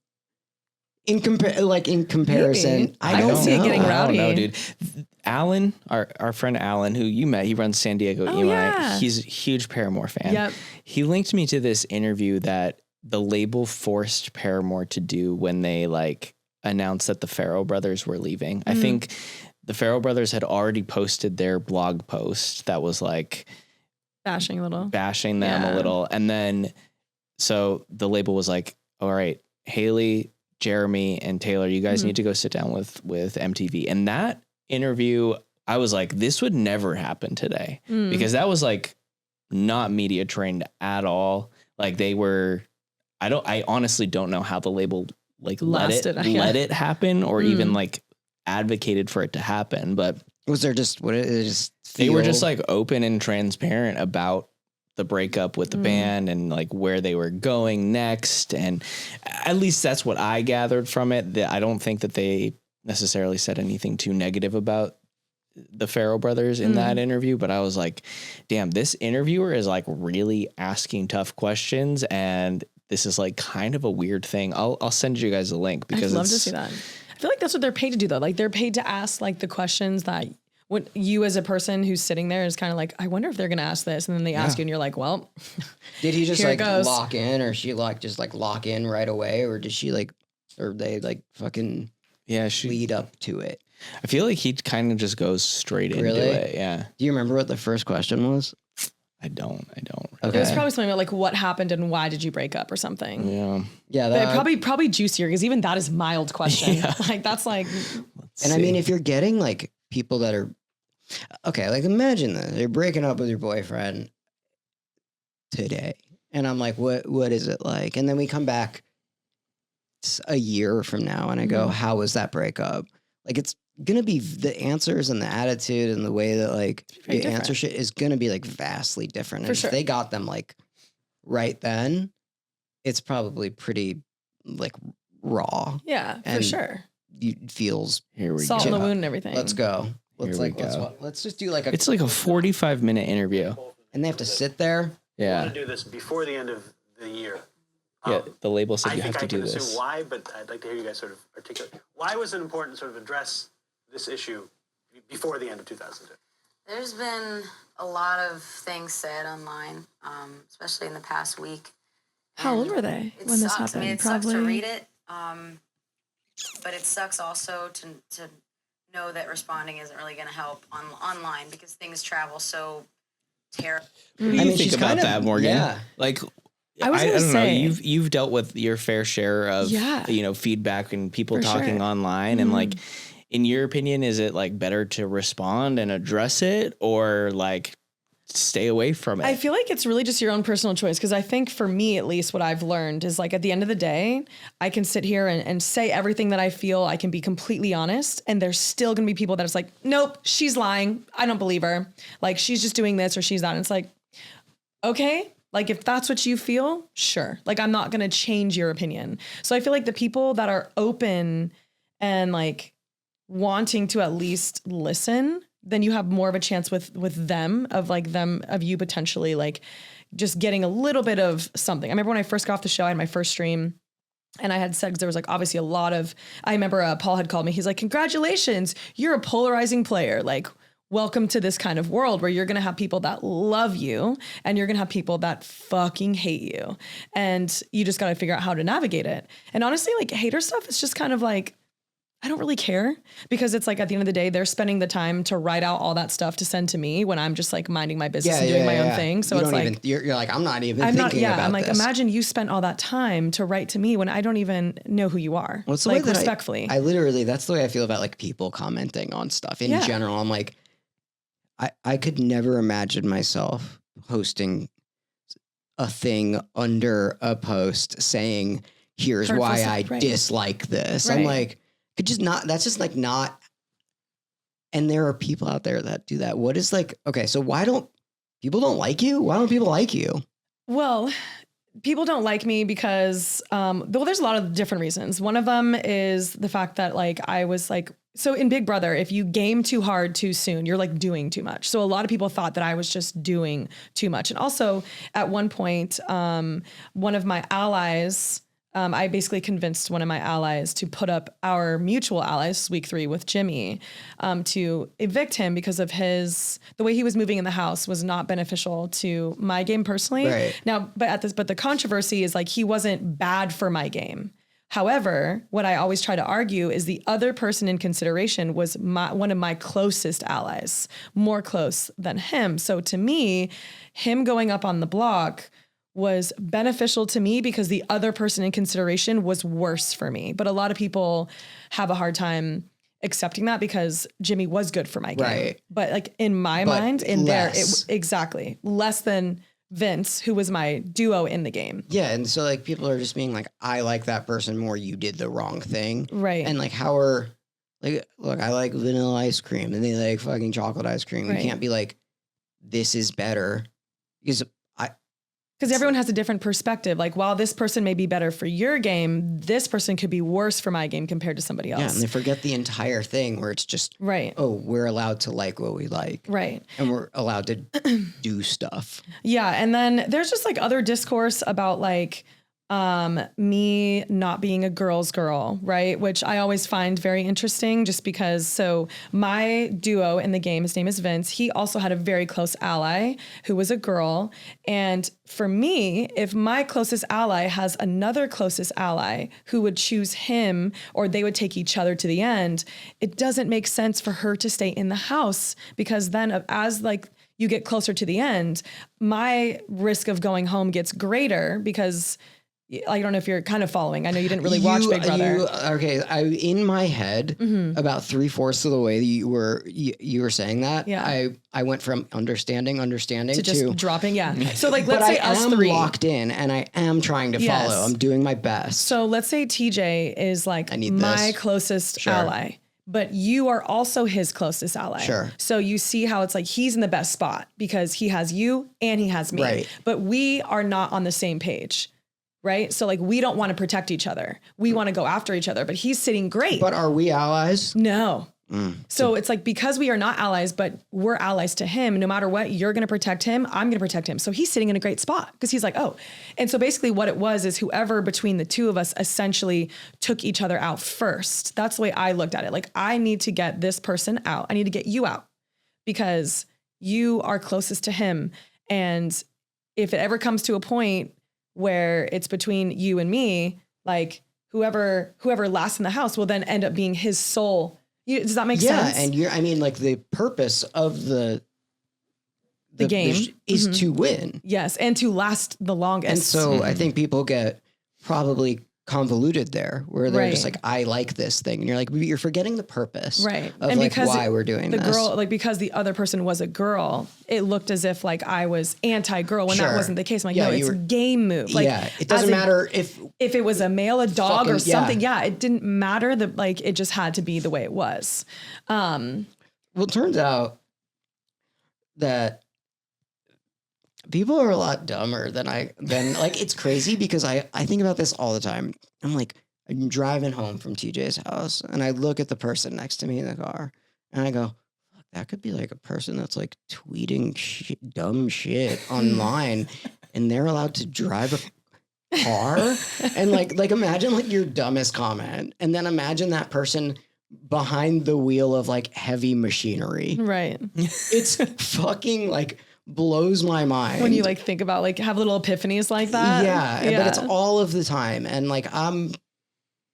In comparison,
Maybe.
I don't
see it
know.
getting
I don't know,
rowdy.
dude. Alan, our friend Alan, who you met, he runs San Diego Emo Night.
yeah.
He's a huge Paramore fan.
Yep.
He linked me to this interview that the label forced Paramore to do when they like announced that the Farrell brothers were leaving. I think the Farrell brothers had already posted their blog post that was like
Bashing them
a little. And then, so the label was like, all right, Haley, Jeremy, and Taylor, you guys need to go sit down with MTV. And that interview, I was like, this would never happen today because that was like not media trained at all. Like they were, I honestly don't know how the label like let it happen or even like advocated for it to happen. But
Was there just
they were just like open and transparent about the breakup with the band and like where they were going next. And at least that's what I gathered from it. That I don't think that they necessarily said anything too negative about the Farrell brothers in that interview, but I was like, damn, this interviewer is like really asking tough questions. And this is like kind of a weird thing. I'll send you guys a link because
I'd love to see that. I feel like that's what they're paid to do though. Like they're paid to ask like the questions that when you as a person who's sitting there is kind of like, I wonder if they're going to ask this. And then they ask you and you're like, well,
did he just
here
like
it goes.
lock in or she like just like lock in right away? Or did she like, or they like fucking lead up to it?
I feel like he kind of just goes straight into it. Yeah.
Do you remember what the first question was?
I don't.
Okay.
It was probably something about like what happened and why did you break up or something.
Yeah.
Yeah.
But probably juicier because even that is mild question. Like that's like.
And I mean, if you're getting like people that are okay, like imagine this: you're breaking up with your boyfriend today, and I'm like, what is it like? And then we come back a year from now, and I go, how was that breakup? Like it's gonna be the answers and the attitude and the way that like you answer shit is gonna be like vastly different. And if they got them like right then, it's probably pretty like raw.
Yeah,
and
for sure.
It feels
Here we
Salt
go.
in the wound and everything.
Let's go. Let's just do like a.
It's like a 45-minute interview.
And they have to sit there.
I
Yeah.
want to do this before the end of the year.
Yeah. The label said
I
you
think
have to
I
do
can
this.
assume why, but I'd like to hear you guys sort of articulate. Why was it important to sort of address this issue before the end of 2002?
There's been a lot of things said online, especially in the past week.
How old were they
It
when this
sucks.
happened?
I mean, it
Probably.
sucks to read it, but it sucks also to know that responding isn't really going to help online because things travel so terribly.
What do you think
she's
about
kind of-
that, Morgan?
yeah.
Like,
I was gonna
don't know.
say-
You've dealt with your fair share of
Yeah.
feedback and people
For
talking
sure.
online, and like, in your opinion, is it like better to respond and address it, or like stay away from it?
I feel like it's really just your own personal choice because I think for me, at least, what I've learned is like at the end of the day, I can sit here and say everything that I feel. I can be completely honest, and there's still gonna be people that it's like, nope, she's lying. I don't believe her. Like she's just doing this or she's that. And it's like, okay. Like if that's what you feel, sure. Like I'm not going to change your opinion. So I feel like the people that are open and like wanting to at least listen, then you have more of a chance with them of you potentially like just getting a little bit of something. I remember when I first got off the show, I had my first stream and I had said, 'cause there was like obviously a lot of, I remember Paul had called me. He's like, congratulations, you're a polarizing player. Like, welcome to this kind of world where you're going to have people that love you and you're going to have people that fucking hate you. And you just got to figure out how to navigate it. And honestly, like hater stuff is just kind of like, I don't really care because it's like at the end of the day, they're spending the time to write out all that stuff to send to me when I'm just like minding my business and doing my own thing. So it's like,
you're like, I'm not even thinking about
I'm like,
this.
imagine you spent all that time to write to me when I don't even know who you are.
Well, it's the
like
way that
respectfully.
I literally, that's the way I feel about like people commenting on stuff in general. I'm like, I could never imagine myself posting a thing under a post saying, here's
Hurtful
why
stuff,
I
right.
dislike this.
Right.
I'm like, could just not, that's just like not. And there are people out there that do that. What is like, okay, so why don't people don't like you? Why don't people like you?
Well, people don't like me because, well, there's a lot of different reasons. One of them is the fact that like, I was like, so in Big Brother, if you game too hard too soon, you're like doing too much. So a lot of people thought that I was just doing too much. And also at one point, one of my allies, I basically convinced one of my allies to put up our mutual allies, week 3 with Jimmy, to evict him because of the way he was moving in the house was not beneficial to my game personally.
Right.
Now, but the controversy is like, he wasn't bad for my game. However, what I always try to argue is the other person in consideration was one of my closest allies, more close than him. So to me, him going up on the block was beneficial to me because the other person in consideration was worse for me. But a lot of people have a hard time accepting that because Jimmy was good for my game.
Right.
But like in my
But
mind,
less.
Exactly. Less than Vince, who was my duo in the game.
Yeah. And so like people are just being like, I like that person more. You did the wrong thing.
Right.
And like, how are like, look, I like vanilla ice cream and they like fucking chocolate ice cream.
Right.
You can't be like, this is better
Because everyone has a different perspective. Like, while this person may be better for your game, this person could be worse for my game compared to somebody else.
yeah. And they forget the entire thing where it's just,
Right.
oh, we're allowed to like what we like.
Right.
And we're allowed to do stuff.
Yeah. And then there's just like other discourse about like me not being a girl's girl, right? Which I always find very interesting just because, so my duo in the game, his name is Vince. He also had a very close ally who was a girl. And for me, if my closest ally has another closest ally who would choose him or they would take each other to the end, it doesn't make sense for her to stay in the house because then as like, you get closer to the end, my risk of going home gets greater because I don't know if you're kind of following. I know you didn't really watch Big Brother.
In my head, about 3/4 of the way that you were saying that,
Yeah.
I went from understanding
to just dropping. Yeah. So like, let's
but
say
I
us
am
three.
locked in and I am trying to
Yes.
follow. I'm doing my best.
So let's say TJ is like
need
my
this.
closest
Sure.
ally, but you are also his closest ally.
Sure.
So you see how it's like he's in the best spot because he has you and he has me.
Right.
But we are not on the same page. Right. So like we don't want to protect each other. We want to go after each other, but he's sitting great.
But are we allies?
No. So it's like, because we are not allies, but we're allies to him, no matter what, you're going to protect him. I'm going to protect him. So he's sitting in a great spot because he's like, oh. And so basically what it was is whoever between the two of us essentially took each other out first. That's the way I looked at it. Like, I need to get this person out. I need to get you out because you are closest to him. And if it ever comes to a point where it's between you and me, like whoever lasts in the house will then end up being his sole. Does that make sense?
Yeah, and like the purpose of the
game
is to win.
Yes, and to last the longest.
And so I think people get probably convoluted there where they're just like, I like this thing. And you're like, you're forgetting the purpose
right.
of
And
like
because
why we're doing
the
this.
girl, like because the other person was a girl, it looked as if like I was anti-girl when that wasn't the case. I'm like, no, it's a game move. Like,
it doesn't matter if
it was a male, a dog or something.
Yeah.
It didn't matter that like, it just had to be the way it was.
Well, it turns out that people are a lot dumber than like, it's crazy because I think about this all the time. I'm like, I'm driving home from TJ's house and I look at the person next to me in the car and I go, fuck, that could be like a person that's like tweeting dumb shit online and they're allowed to drive a car. And like imagine like your dumbest comment and then imagine that person behind the wheel of like heavy machinery.
Right.
It's fucking like blows my mind
when you like think about like have little epiphanies like that.
Yeah, but it's all of the time, and like I'm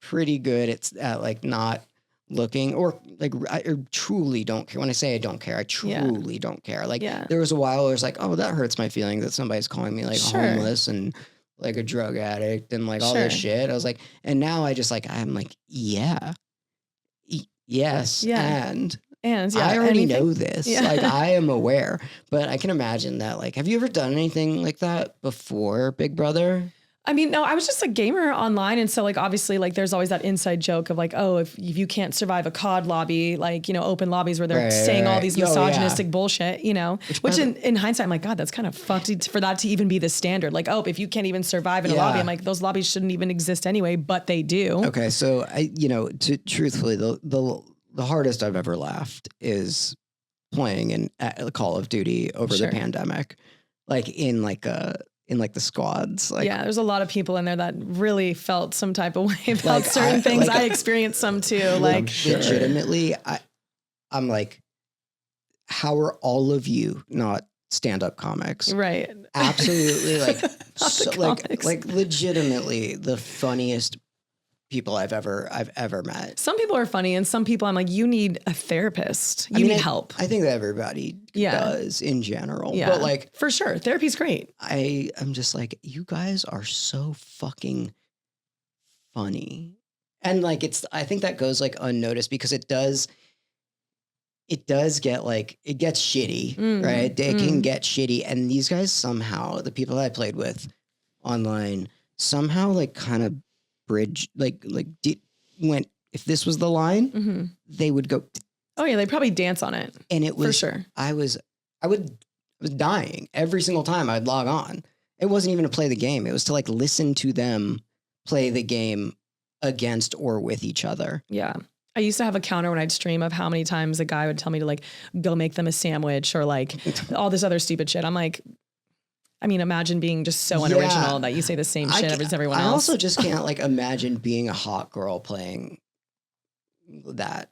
pretty good at like not looking or like I truly don't care. When I say I don't care, I truly don't care. Like there was a while where it's like, oh, that hurts my feelings that somebody's calling me like homeless and like a drug addict and like all this shit. I was like, and now I just like I'm like yes and I already know this.
Yeah.
Like I am aware, but I can imagine that. Like, have you ever done anything like that before Big Brother?
I mean, no, I was just a gamer online. And so like, obviously like there's always that inside joke of like, oh, if you can't survive a COD lobby, like, you know, open lobbies where they're saying all these misogynistic bullshit, you know, which in hindsight, I'm like, God, that's kind of fucked for that to even be the standard. Like, oh, if you can't even survive in a lobby, I'm like, those lobbies shouldn't even exist anyway, but they do.
Okay. So truthfully, the hardest I've ever laughed is playing in Call of Duty over the pandemic, like in the squads. Like,
there's a lot of people in there that really felt some type of way about certain things. I experienced some too. Like
legitimately, I'm like, how are all of you not stand-up comics?
Right.
Absolutely. Like legitimately the funniest people I've ever met.
Some people are funny and some people I'm like, you need a therapist. You need help.
I think that everybody does in general.
Yeah.
But like
for sure. Therapy's great.
I'm just like, you guys are so fucking funny. And like I think that goes like unnoticed because it does get like it gets shitty, right? It can get shitty. And these guys somehow, the people I played with online, somehow like kind of bridge went if this was the line they would go
they probably dance on it,
and it was
for sure.
I was dying every single time I'd log on. It wasn't even to play the game, it was to like listen to them play the game against or with each other.
I used to have a counter when I'd stream of how many times a guy would tell me to like go make them a sandwich or like all this other stupid shit. I'm like, I mean, imagine being just so unoriginal that you say the same shit as everyone else.
I also just can't like imagine being a hot girl playing that.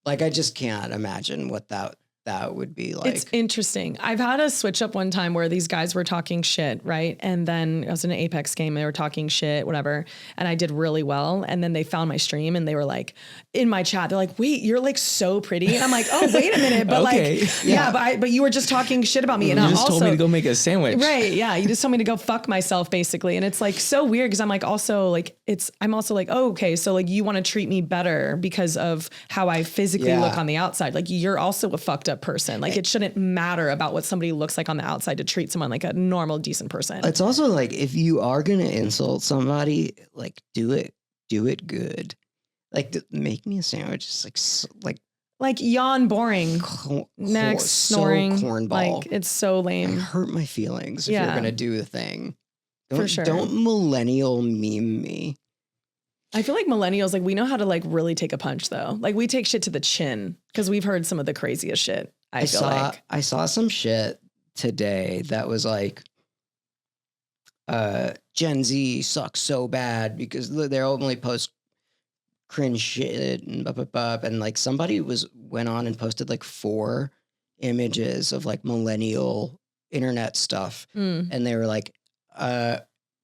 Like, I just can't imagine what that that would be like.
It's interesting. I've had a switch up one time where these guys were talking shit, right? And then I was in an Apex game, they were talking shit, whatever. And I did really well. And then they found my stream and they were like, in my chat, they're like, wait, you're like so pretty. And I'm like, oh, wait a minute. But
Okay.
like, yeah, but you were just talking shit about me. And
You
I'm
just
also
told me to go make a sandwich.
right. Yeah. You just told me to go fuck myself basically. And it's like so weird because I'm like also like, I'm also like, oh, okay. So like you want to treat me better because of how I physically look on the outside. Like you're also a fucked up person. Like it shouldn't matter about what somebody looks like on the outside to treat someone like a normal, decent person.
It's also like if you are gonna insult somebody, like do it good. Like make me a sandwich. It's
like yawn, boring, next snoring,
so cornball.
like it's so lame.
hurt my feelings if you're gonna do the thing.
For sure.
Don't millennial meme me.
I feel like millennials, like we know how to like really take a punch though. Like we take shit to the chin because we've heard some of the craziest shit. I
saw some shit today that was like, Gen Z sucks so bad because they only post cringe shit and like somebody went on and posted like 4 images of like millennial internet stuff, and they were like,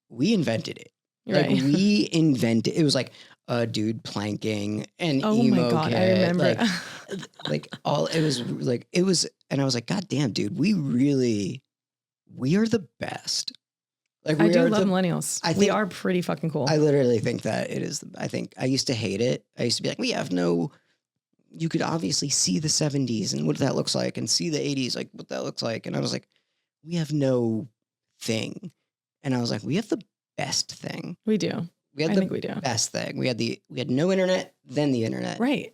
we invented it. Like
right.
we invented it. Was like a dude planking and
Oh
emo
my God,
kid,
I remember.
like all it was, and I was like, God damn, dude, we are the best. Like
I do love millennials.
I think
we are pretty fucking cool.
I literally think that it is. I think I used to hate it. I used to be like, you could obviously see the 70s and what that looks like and see the 80s, like what that looks like. And I was like, we have no thing. And I was like, we have the best thing.
We do.
I think we do. Best thing. We had no internet, then the internet.
Right.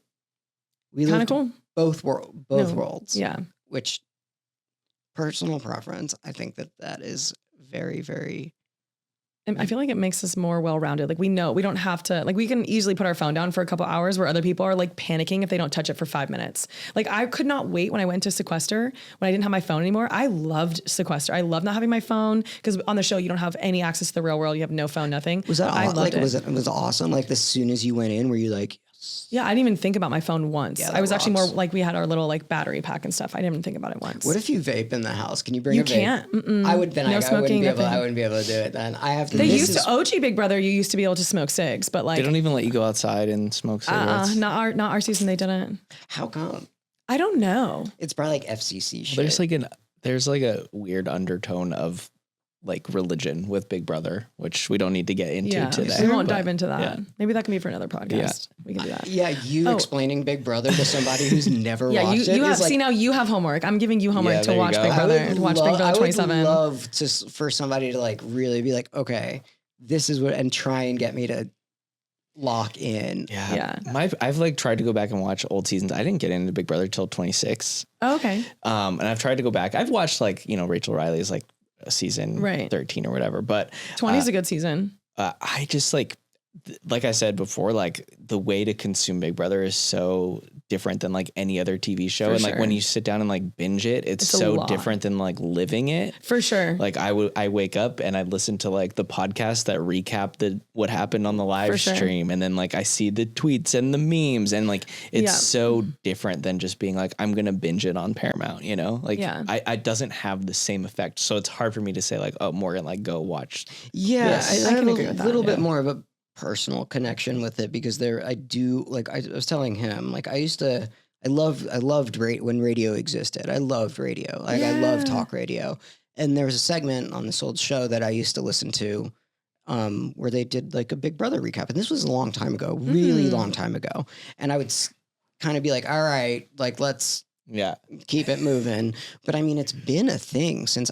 We
kind of
lived
cool.
both worlds.
Yeah.
Which personal preference, I think that is very, very.
And I feel like it makes us more well-rounded. Like we know we don't have to, like we can easily put our phone down for a couple hours where other people are like panicking if they don't touch it for 5 minutes. Like I could not wait when I went to Sequester when I didn't have my phone anymore. I loved Sequester. I love not having my phone because on the show you don't have any access to the real world. You have no phone, nothing.
Was that
I loved
like
it.
Was awesome? Like as soon as you went in, were you like?
Yeah, I didn't even think about my phone once.
Yeah,
I was actually more
rocks.
like we had our little like battery pack and stuff. I didn't even think about it once.
What if you vape in the house? Can you bring
You
a vape?
can't. Mm-mm.
I would then.
No
I
smoking,
wouldn't be able.
nothing.
I wouldn't be able to do it. Then I have to.
They used to OG Big Brother. You used to be able to smoke cigs, but like
They don't even let you go outside and smoke cigarettes.
not our season. They didn't.
How come?
I don't know.
It's probably like FCC shit.
There's like a weird undertone of like religion with Big Brother, which we don't need to get into today.
We won't
but
dive into that.
yeah.
Maybe that can be for another podcast. We can do that.
Yeah, you explaining Big Brother to somebody who's never
Yeah,
watched it.
you have.
is like,
See now you have homework. I'm giving you homework
Yeah,
to
there you
watch
go.
Big Brother. To watch Big Brother 27.
I would love for somebody to like really be like, okay, this is what, and try and get me to lock in.
Yeah.
I've like tried to go back and watch old seasons. I didn't get into Big Brother till 26.
Oh, okay.
And I've tried to go back. I've watched like, Rachel Riley's like season 13 or whatever, but
20 is a good season.
I just like I said before, like the way to consume Big Brother is so different than like any other TV show.
For
and like when
sure.
you sit down and like binge it, it's
a
so
lot.
different than like living it.
For sure.
Like I wake up and I listen to like the podcast that recap what happened on the live
For sure.
stream. And then like I see the tweets and the memes and like, it's so different than just being like, I'm going to binge it on Paramount, like I doesn't have the same effect. So it's hard for me to say like, oh, Morgan, like go watch.
Yeah,
Yes,
I
I
have
can
a
agree with that,
little bit more of a personal connection with it because I do like I was telling him like I loved when radio existed. I loved radio. Like I loved talk radio. And there was a segment on this old show that I used to listen to where they did like a Big Brother recap. And this was a long time ago, really long time ago. And I would kind of be like, all right, like let's keep it moving. But I mean, it's been a thing since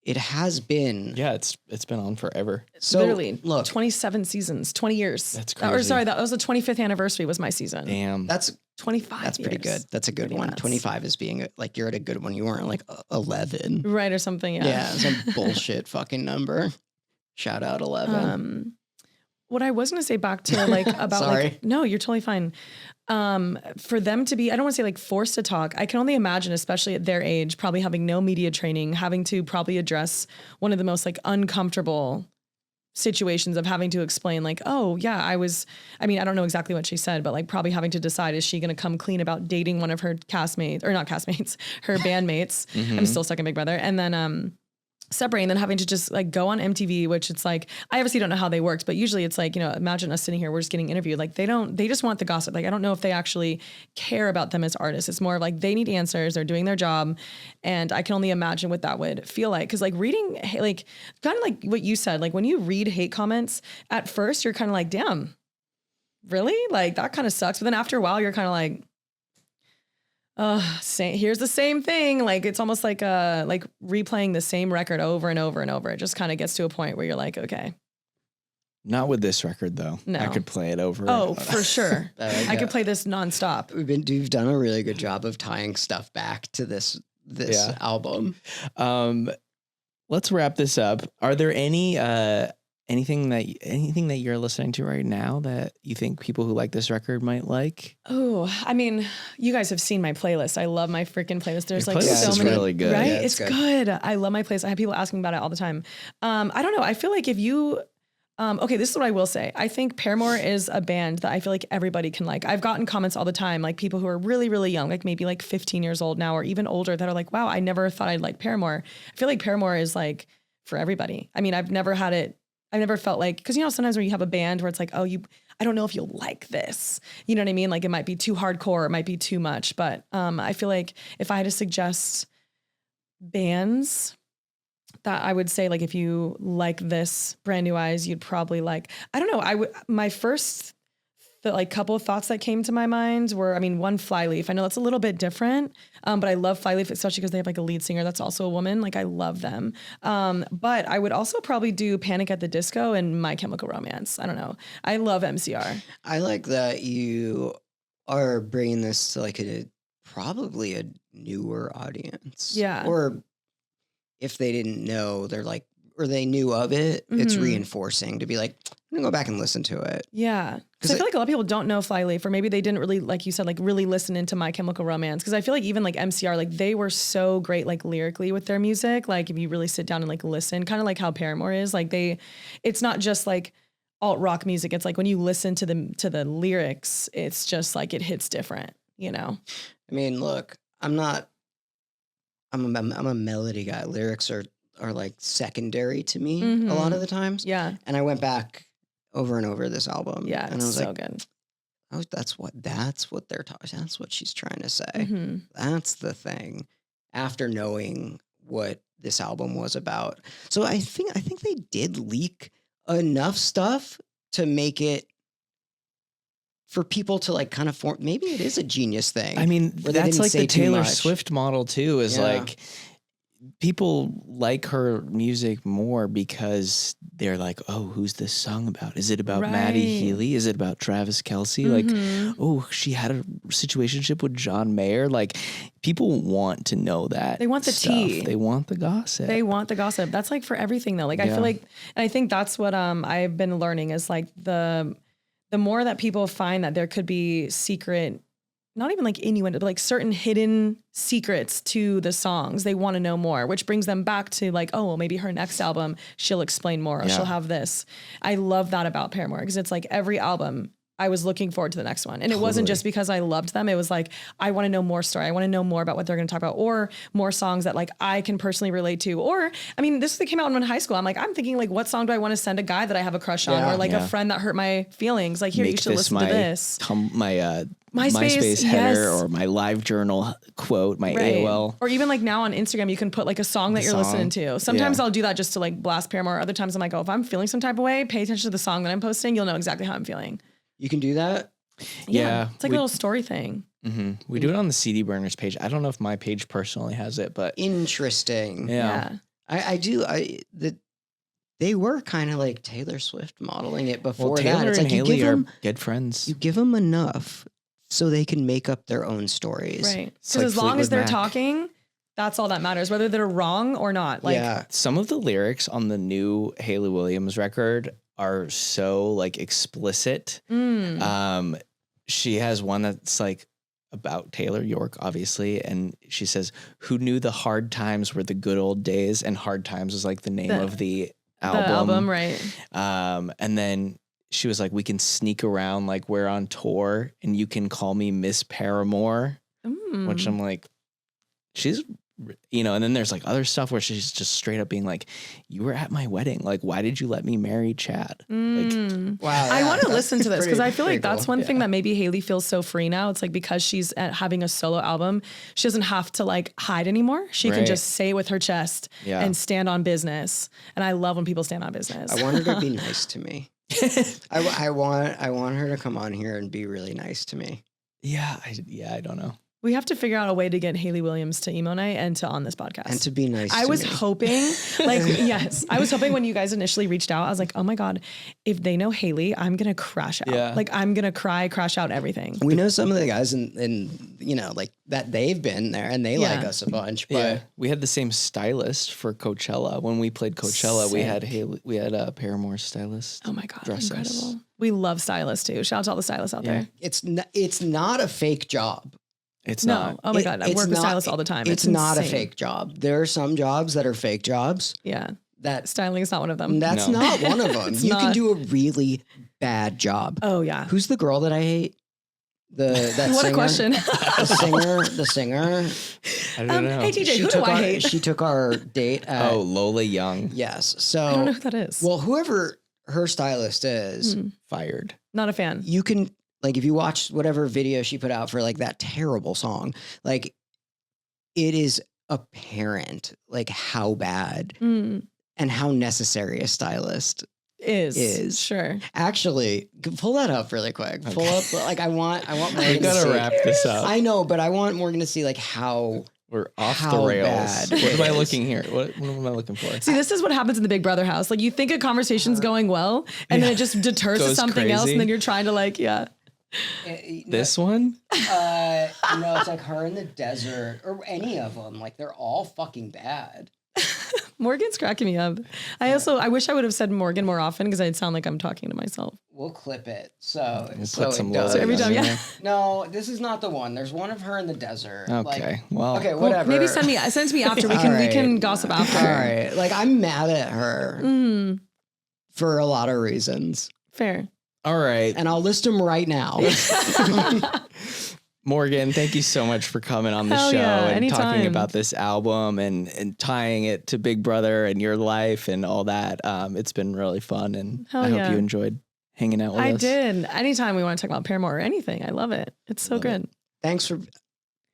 it has been.
Yeah, it's been on forever.
So
literally,
look,
27 seasons, 20 years.
That's crazy.
That was the 25th anniversary was my season.
Damn.
that's
25
That's pretty
years.
good. That's a good
Pretty
one.
nuts.
25 is being like, you're at a good one. You weren't like 11.
Right, or something.
Yeah, some bullshit fucking number. Shout out 11.
What I was going to say back to like about
Sorry.
like, no, you're totally fine. For them to be, I don't want to say like forced to talk. I can only imagine, especially at their age, probably having no media training, having to probably address one of the most like uncomfortable situations of having to explain like, oh yeah, I don't know exactly what she said, but like probably having to decide, is she going to come clean about dating one of her castmates or not castmates, her bandmates. I'm still stuck in Big Brother. And then, separate, and then having to just like go on MTV, which it's like, I obviously don't know how they worked, but usually it's like, imagine us sitting here, we're just getting interviewed. Like they just want the gossip. Like, I don't know if they actually care about them as artists. It's more of like, they need answers. They're doing their job. And I can only imagine what that would feel like. Cause like reading, like kind of like what you said, like when you read hate comments at first, you're kind of like, damn, really? Like that kind of sucks. But then after a while, you're kind of like, here's the same thing. Like it's almost like replaying the same record over and over and over. It just kind of gets to a point where you're like, okay.
Not with this record though.
No.
I could play it over.
Oh, for sure. I could play this nonstop.
We've done a really good job of tying stuff back to this album.
Let's wrap this up. Are there anything that you're listening to right now that you think people who like this record might like?
Oh, I mean, you guys have seen my playlist. I love my freaking playlist. There's
Your
like
playlist
so
is
many,
really good.
right?
Yeah,
it's good. I love my playlist. I have people asking about it all the time. I don't know. I feel like if you, okay, this is what I will say. I think Paramore is a band that I feel like everybody can like. I've gotten comments all the time, like people who are really, really young, like maybe like 15 years old now or even older, that are like, wow, I never thought I'd like Paramore. I feel like Paramore is like for everybody. I mean, I've never felt like, because sometimes when you have a band where it's like, I don't know if you'll like this. You know what I mean? Like it might be too hardcore, it might be too much. But I feel like if I had to suggest bands that I would say, like if you like this, Brand New Eyes, you'd probably like, I don't know. My first couple of thoughts that came to my mind were, one, Flyleaf. I know that's a little bit different, but I love Flyleaf, especially because they have like a lead singer that's also a woman. Like I love them. But I would also probably do Panic at the Disco and My Chemical Romance. I don't know. I love MCR.
I like that you are bringing this to like probably a newer audience.
Yeah.
Or if they didn't know, they're like, or they knew of it, it's reinforcing to be like, I'm gonna go back and listen to it.
Yeah. Because I feel like a lot of people don't know Flyleaf, or maybe they didn't really, like you said, like really listen into My Chemical Romance. Because I feel like even like MCR, like they were so great, like lyrically with their music. Like if you really sit down and like listen, kind of like how Paramore is, like it's not just like alt rock music. It's like when you listen to the lyrics, it's just like it hits different, I
mean, look, I'm a melody guy. Lyrics are like secondary to me a lot of the times.
Yeah.
And I went back over and over this album.
Yeah.
And I was
so
like,
good.
oh, that's what they're talking. That's what she's trying to say. That's the thing. After knowing what this album was about. So I think they did leak enough stuff to make it for people to like kind of form. Maybe it is a genius thing.
I mean, that's like the Taylor Swift model too, is like, people like her music more because they're like, oh, who's this song about? Is it about Maddie Healy? Is it about Travis Kelce? Like, oh, she had a situationship with John Mayer. Like, people want to know that.
They want the tea.
They want the gossip.
They want the gossip. That's like for everything though. Like I feel like, and I think that's what I've been learning is like the more that people find that there could be secret, not even like innuendo, but like certain hidden secrets to the songs, they want to know more, which brings them back to like, oh, well, maybe her next album, she'll explain more, or she'll have this. I love that about Paramore, because it's like every album, I was looking forward to the next one. And it wasn't just because I loved them. It was like, I want to know more story. I want to know more about what they're going to talk about, or more songs that like I can personally relate to. Or, this came out in high school. I'm thinking like, what song do I want to send a guy that I have a crush on, or like a friend that hurt my feelings? Like, here, you should listen to this.
My MySpace header, or my live journal quote, my AOL.
Or even like now on Instagram, you can put like a song that you're listening to. Sometimes I'll do that just to like blast Paramore. Other times I'm like, oh, if I'm feeling some type of way, pay attention to the song that I'm posting. You'll know exactly how I'm feeling.
You can do that?
Yeah.
It's like a little story thing.
We do it on the CD Burners page. I don't know if my page personally has it, but
interesting.
Yeah.
I do. They were kind of like Taylor Swift modeling it before that.
Taylor
It's
and
like you
Haley
give them,
are good friends.
You give them enough so they can make up their own stories.
Right. Because as long as they're talking, that's all that matters, whether they're wrong or not. Like,
some of the lyrics on the new Haley Williams record are so like explicit. She has one that's like about Taylor York, obviously, and she says, "Who knew the hard times were the good old days?" And hard times is like the name of the album.
The album, right?
And then she was like, we can sneak around like we're on tour and you can call me Miss Paramore, which I'm like, she's, you know, and then there's like other stuff where she's just straight up being like, you were at my wedding. Like, why did you let me marry Chad? Like,
Wow.
I want to listen to this because I feel like
pretty
that's
cool.
one thing that maybe Haley feels so free now. It's like because she's having a solo album, she doesn't have to like hide anymore. She can
Right.
just say it with her chest and stand on business. And I love when people stand on business.
I want her to be nice to me. I want her to come on here and be really nice to me.
I don't know.
We have to figure out a way to get Haley Williams to emo night and to on this podcast.
And to be nice
I
to
was
me.
hoping, like, yes, I was hoping when you guys initially reached out, I was like, oh my God, if they know Haley, I'm going to crash out.
Yeah.
Like, I'm going to crash out everything.
We know some of the guys in you know, like that they've been there and they like us a bunch. But
Yeah, we had the same stylist for Coachella. When we played Coachella, we had a Paramore stylist.
Oh my God,
dress
incredible.
us.
We love stylists too. Shout out to all the stylists out there.
it's not a fake job.
It's
No,
not.
oh my God, I
It's
work with
not-
stylists all the time.
It's not a
insane.
fake job. There are some jobs that are fake jobs.
Yeah,
That
styling is not one of them.
that's
No.
not one of them.
It's
You can
not.
do a really bad job.
Oh yeah.
Who's the girl that I hate? That
What
singer?
a question.
The singer.
I don't know.
Hey TJ, who do I hate?
She took our date at
Lola Young
yes.
I don't know
So
who that is.
well, whoever her stylist is,
fired.
Not a fan.
you can like if you watch whatever video she put out for like that terrible song, like it is apparent like how bad and how necessary a stylist is.
Sure.
Actually, pull that up really quick. Pull up like I want Morgan
We
to
gotta
see.
wrap this up.
I know, but I want Morgan to see like how
We're off
How
the rails.
bad
What
it
am I
is.
looking here? What am I looking for?
See, this is what happens in the Big Brother house. Like you think a conversation's going well, and then it just deters to
Goes
something else,
crazy.
and then you're trying to like, yeah.
This one?
no, it's like her in the desert or any of them. Like they're all fucking bad.
Morgan's cracking me up. I wish I would have said Morgan more often because I'd sound like I'm talking to myself.
We'll clip it. So
We'll
so
put some
it does.
Lola
every
Young
time,
in
yeah.
there.
No, this is not the one. There's one of her in the desert.
Okay. Well.
Okay,
Well,
whatever.
maybe send it to me after. We
All
can
right.
gossip after.
All right. Like I'm mad at her for a lot of reasons.
Fair.
All right.
And I'll list them right now.
Morgan, thank you so much for coming on the
Hell
show
yeah,
and talking
anytime.
about this album and tying it to Big Brother and your life and all that. It's been really fun, and
Hell
I hope
yeah.
you enjoyed hanging out with
I
us.
did. Anytime we want to talk about Paramore or anything, I love it. It's so
Love
good.
Thanks for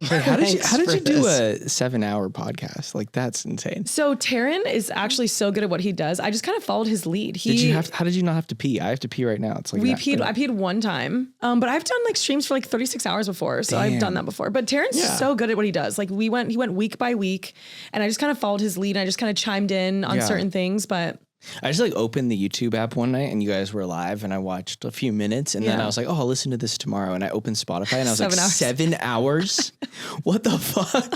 Wait, how did
thanks
you
for
do
this.
a 7-hour podcast? Like that's insane.
So Taryn is actually so good at what he does. I just kind of followed his lead.
How did you not have to pee? I have to pee right now. It's like
I
that good.
peed one time, but I've done like streams for like 36 hours before, so I've done that before. But Taryn's so good at what he does. Like he went week by week, and I just kind of followed his lead. And I just kind of chimed in on
Yeah.
certain things, but
I just like opened the YouTube app one night and you guys were live and I watched a few minutes and then
Yeah.
I was like, oh, I'll listen to this tomorrow. And I opened Spotify and I was
7
like,
hours.
7 hours? What the fuck?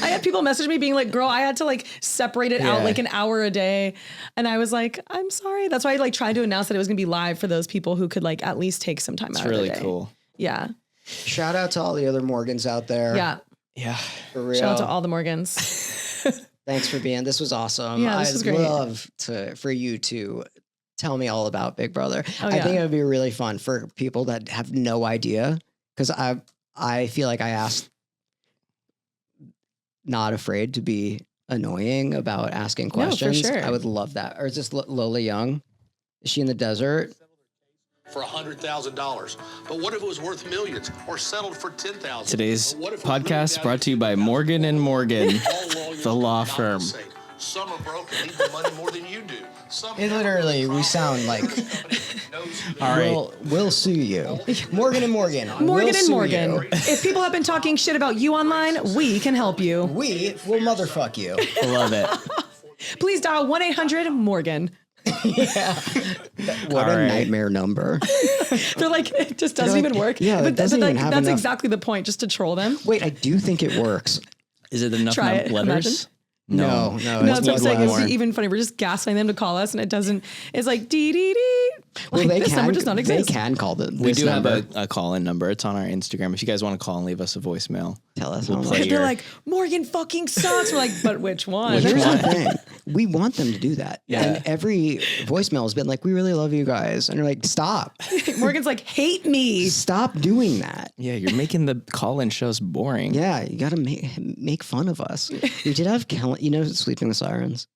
I had people message me being like, "Girl, I had to like separate it out
Yeah.
like an hour a day," and I was like, "I'm sorry." That's why I like tried to announce that it was gonna be live for those people who could like at least take some time
It's
out
really
of their day.
cool.
Yeah,
shout out to all the other Morgans out there.
yeah.
Yeah.
For real.
Shout out to all the Morgans.
Thanks for being. This was awesome.
Yeah, this was
I'd
great.
love for you to tell me all about Big Brother.
Oh,
I
yeah.
think it would be really fun for people that have no idea because I feel like I asked, not afraid to be annoying about asking
No, for
questions.
sure.
I would love that. Or is this Lola Young? Is she in the desert?
For $100,000. But what if it was worth millions or settled for $10,000?
Today's
What if it was
podcast
really
brought to you by Morgan and Morgan,
All lawyers
the law
are not
firm.
the same. Some are broke and need the money more than you do. Some
It literally, we sound like
All right.
we'll sue you. Morgan and Morgan.
Morgan
we'll
and
sue
Morgan.
you.
If people have been talking shit about you online, we can help you.
We will motherfuck you.
I love it.
Please dial 1-800-MORGAN.
What
All
a
right.
nightmare number.
They're like, it just doesn't
like,
even work.
yeah, it
but
doesn't
like,
even have
that's
enough-
exactly the point, just to troll them.
Wait, I do think it works.
Is it enough
Try it.
letters?
No,
No, that's what I'm saying.
more.
It's even funny. We're just gaslighting them to call us, and it doesn't. It's like dee dee dee.
Well,
Like, this number does not exist.
They can call the.
We do
number.
have a call-in number. It's on our Instagram. If you guys want to call and leave us a voicemail,
Tell us.
we'll
how
play
much.
They're
your-
like, Morgan fucking sucks. We're like, but which one?
Here's the thing. We want them to do that.
Yeah.
And every voicemail has been like, we really love you guys. And you're like, stop.
Morgan's like, hate me.
Stop doing that.
Yeah, you're making the call-in shows boring.
Yeah, you got to make fun of us. We did have Sleeping with Sirens.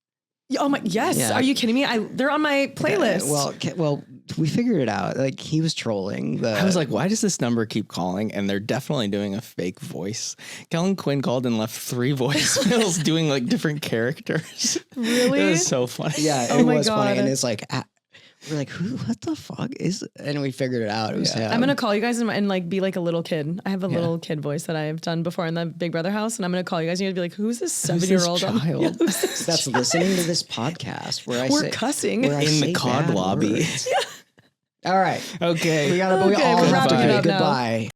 Oh my, yes.
Yeah.
Are you kidding me? They're on my playlist.
Well, we figured it out. Like he was trolling.
I was like, why does this number keep calling? And they're definitely doing a fake voice. Kellen Quinn called and left 3 voicemails doing like different characters.
Really?
It was so funny.
yeah,
Oh
it
my
was funny.
God.
And it's like, we're like, what the fuck is? And we figured it out. It was him.
I'm gonna call you guys and like be like a little kid. I have a little kid voice that I've done before in the Big Brother house, and I'm gonna call you guys and you're gonna be like, "Who's this 7-year-old
child?
That's listening to this podcast where
We're cussing.
where I
In the
say
COD
bad
lobby.
words. All right.
Okay.
We all
we're
have to
wrapping it
say
up now.
goodbye.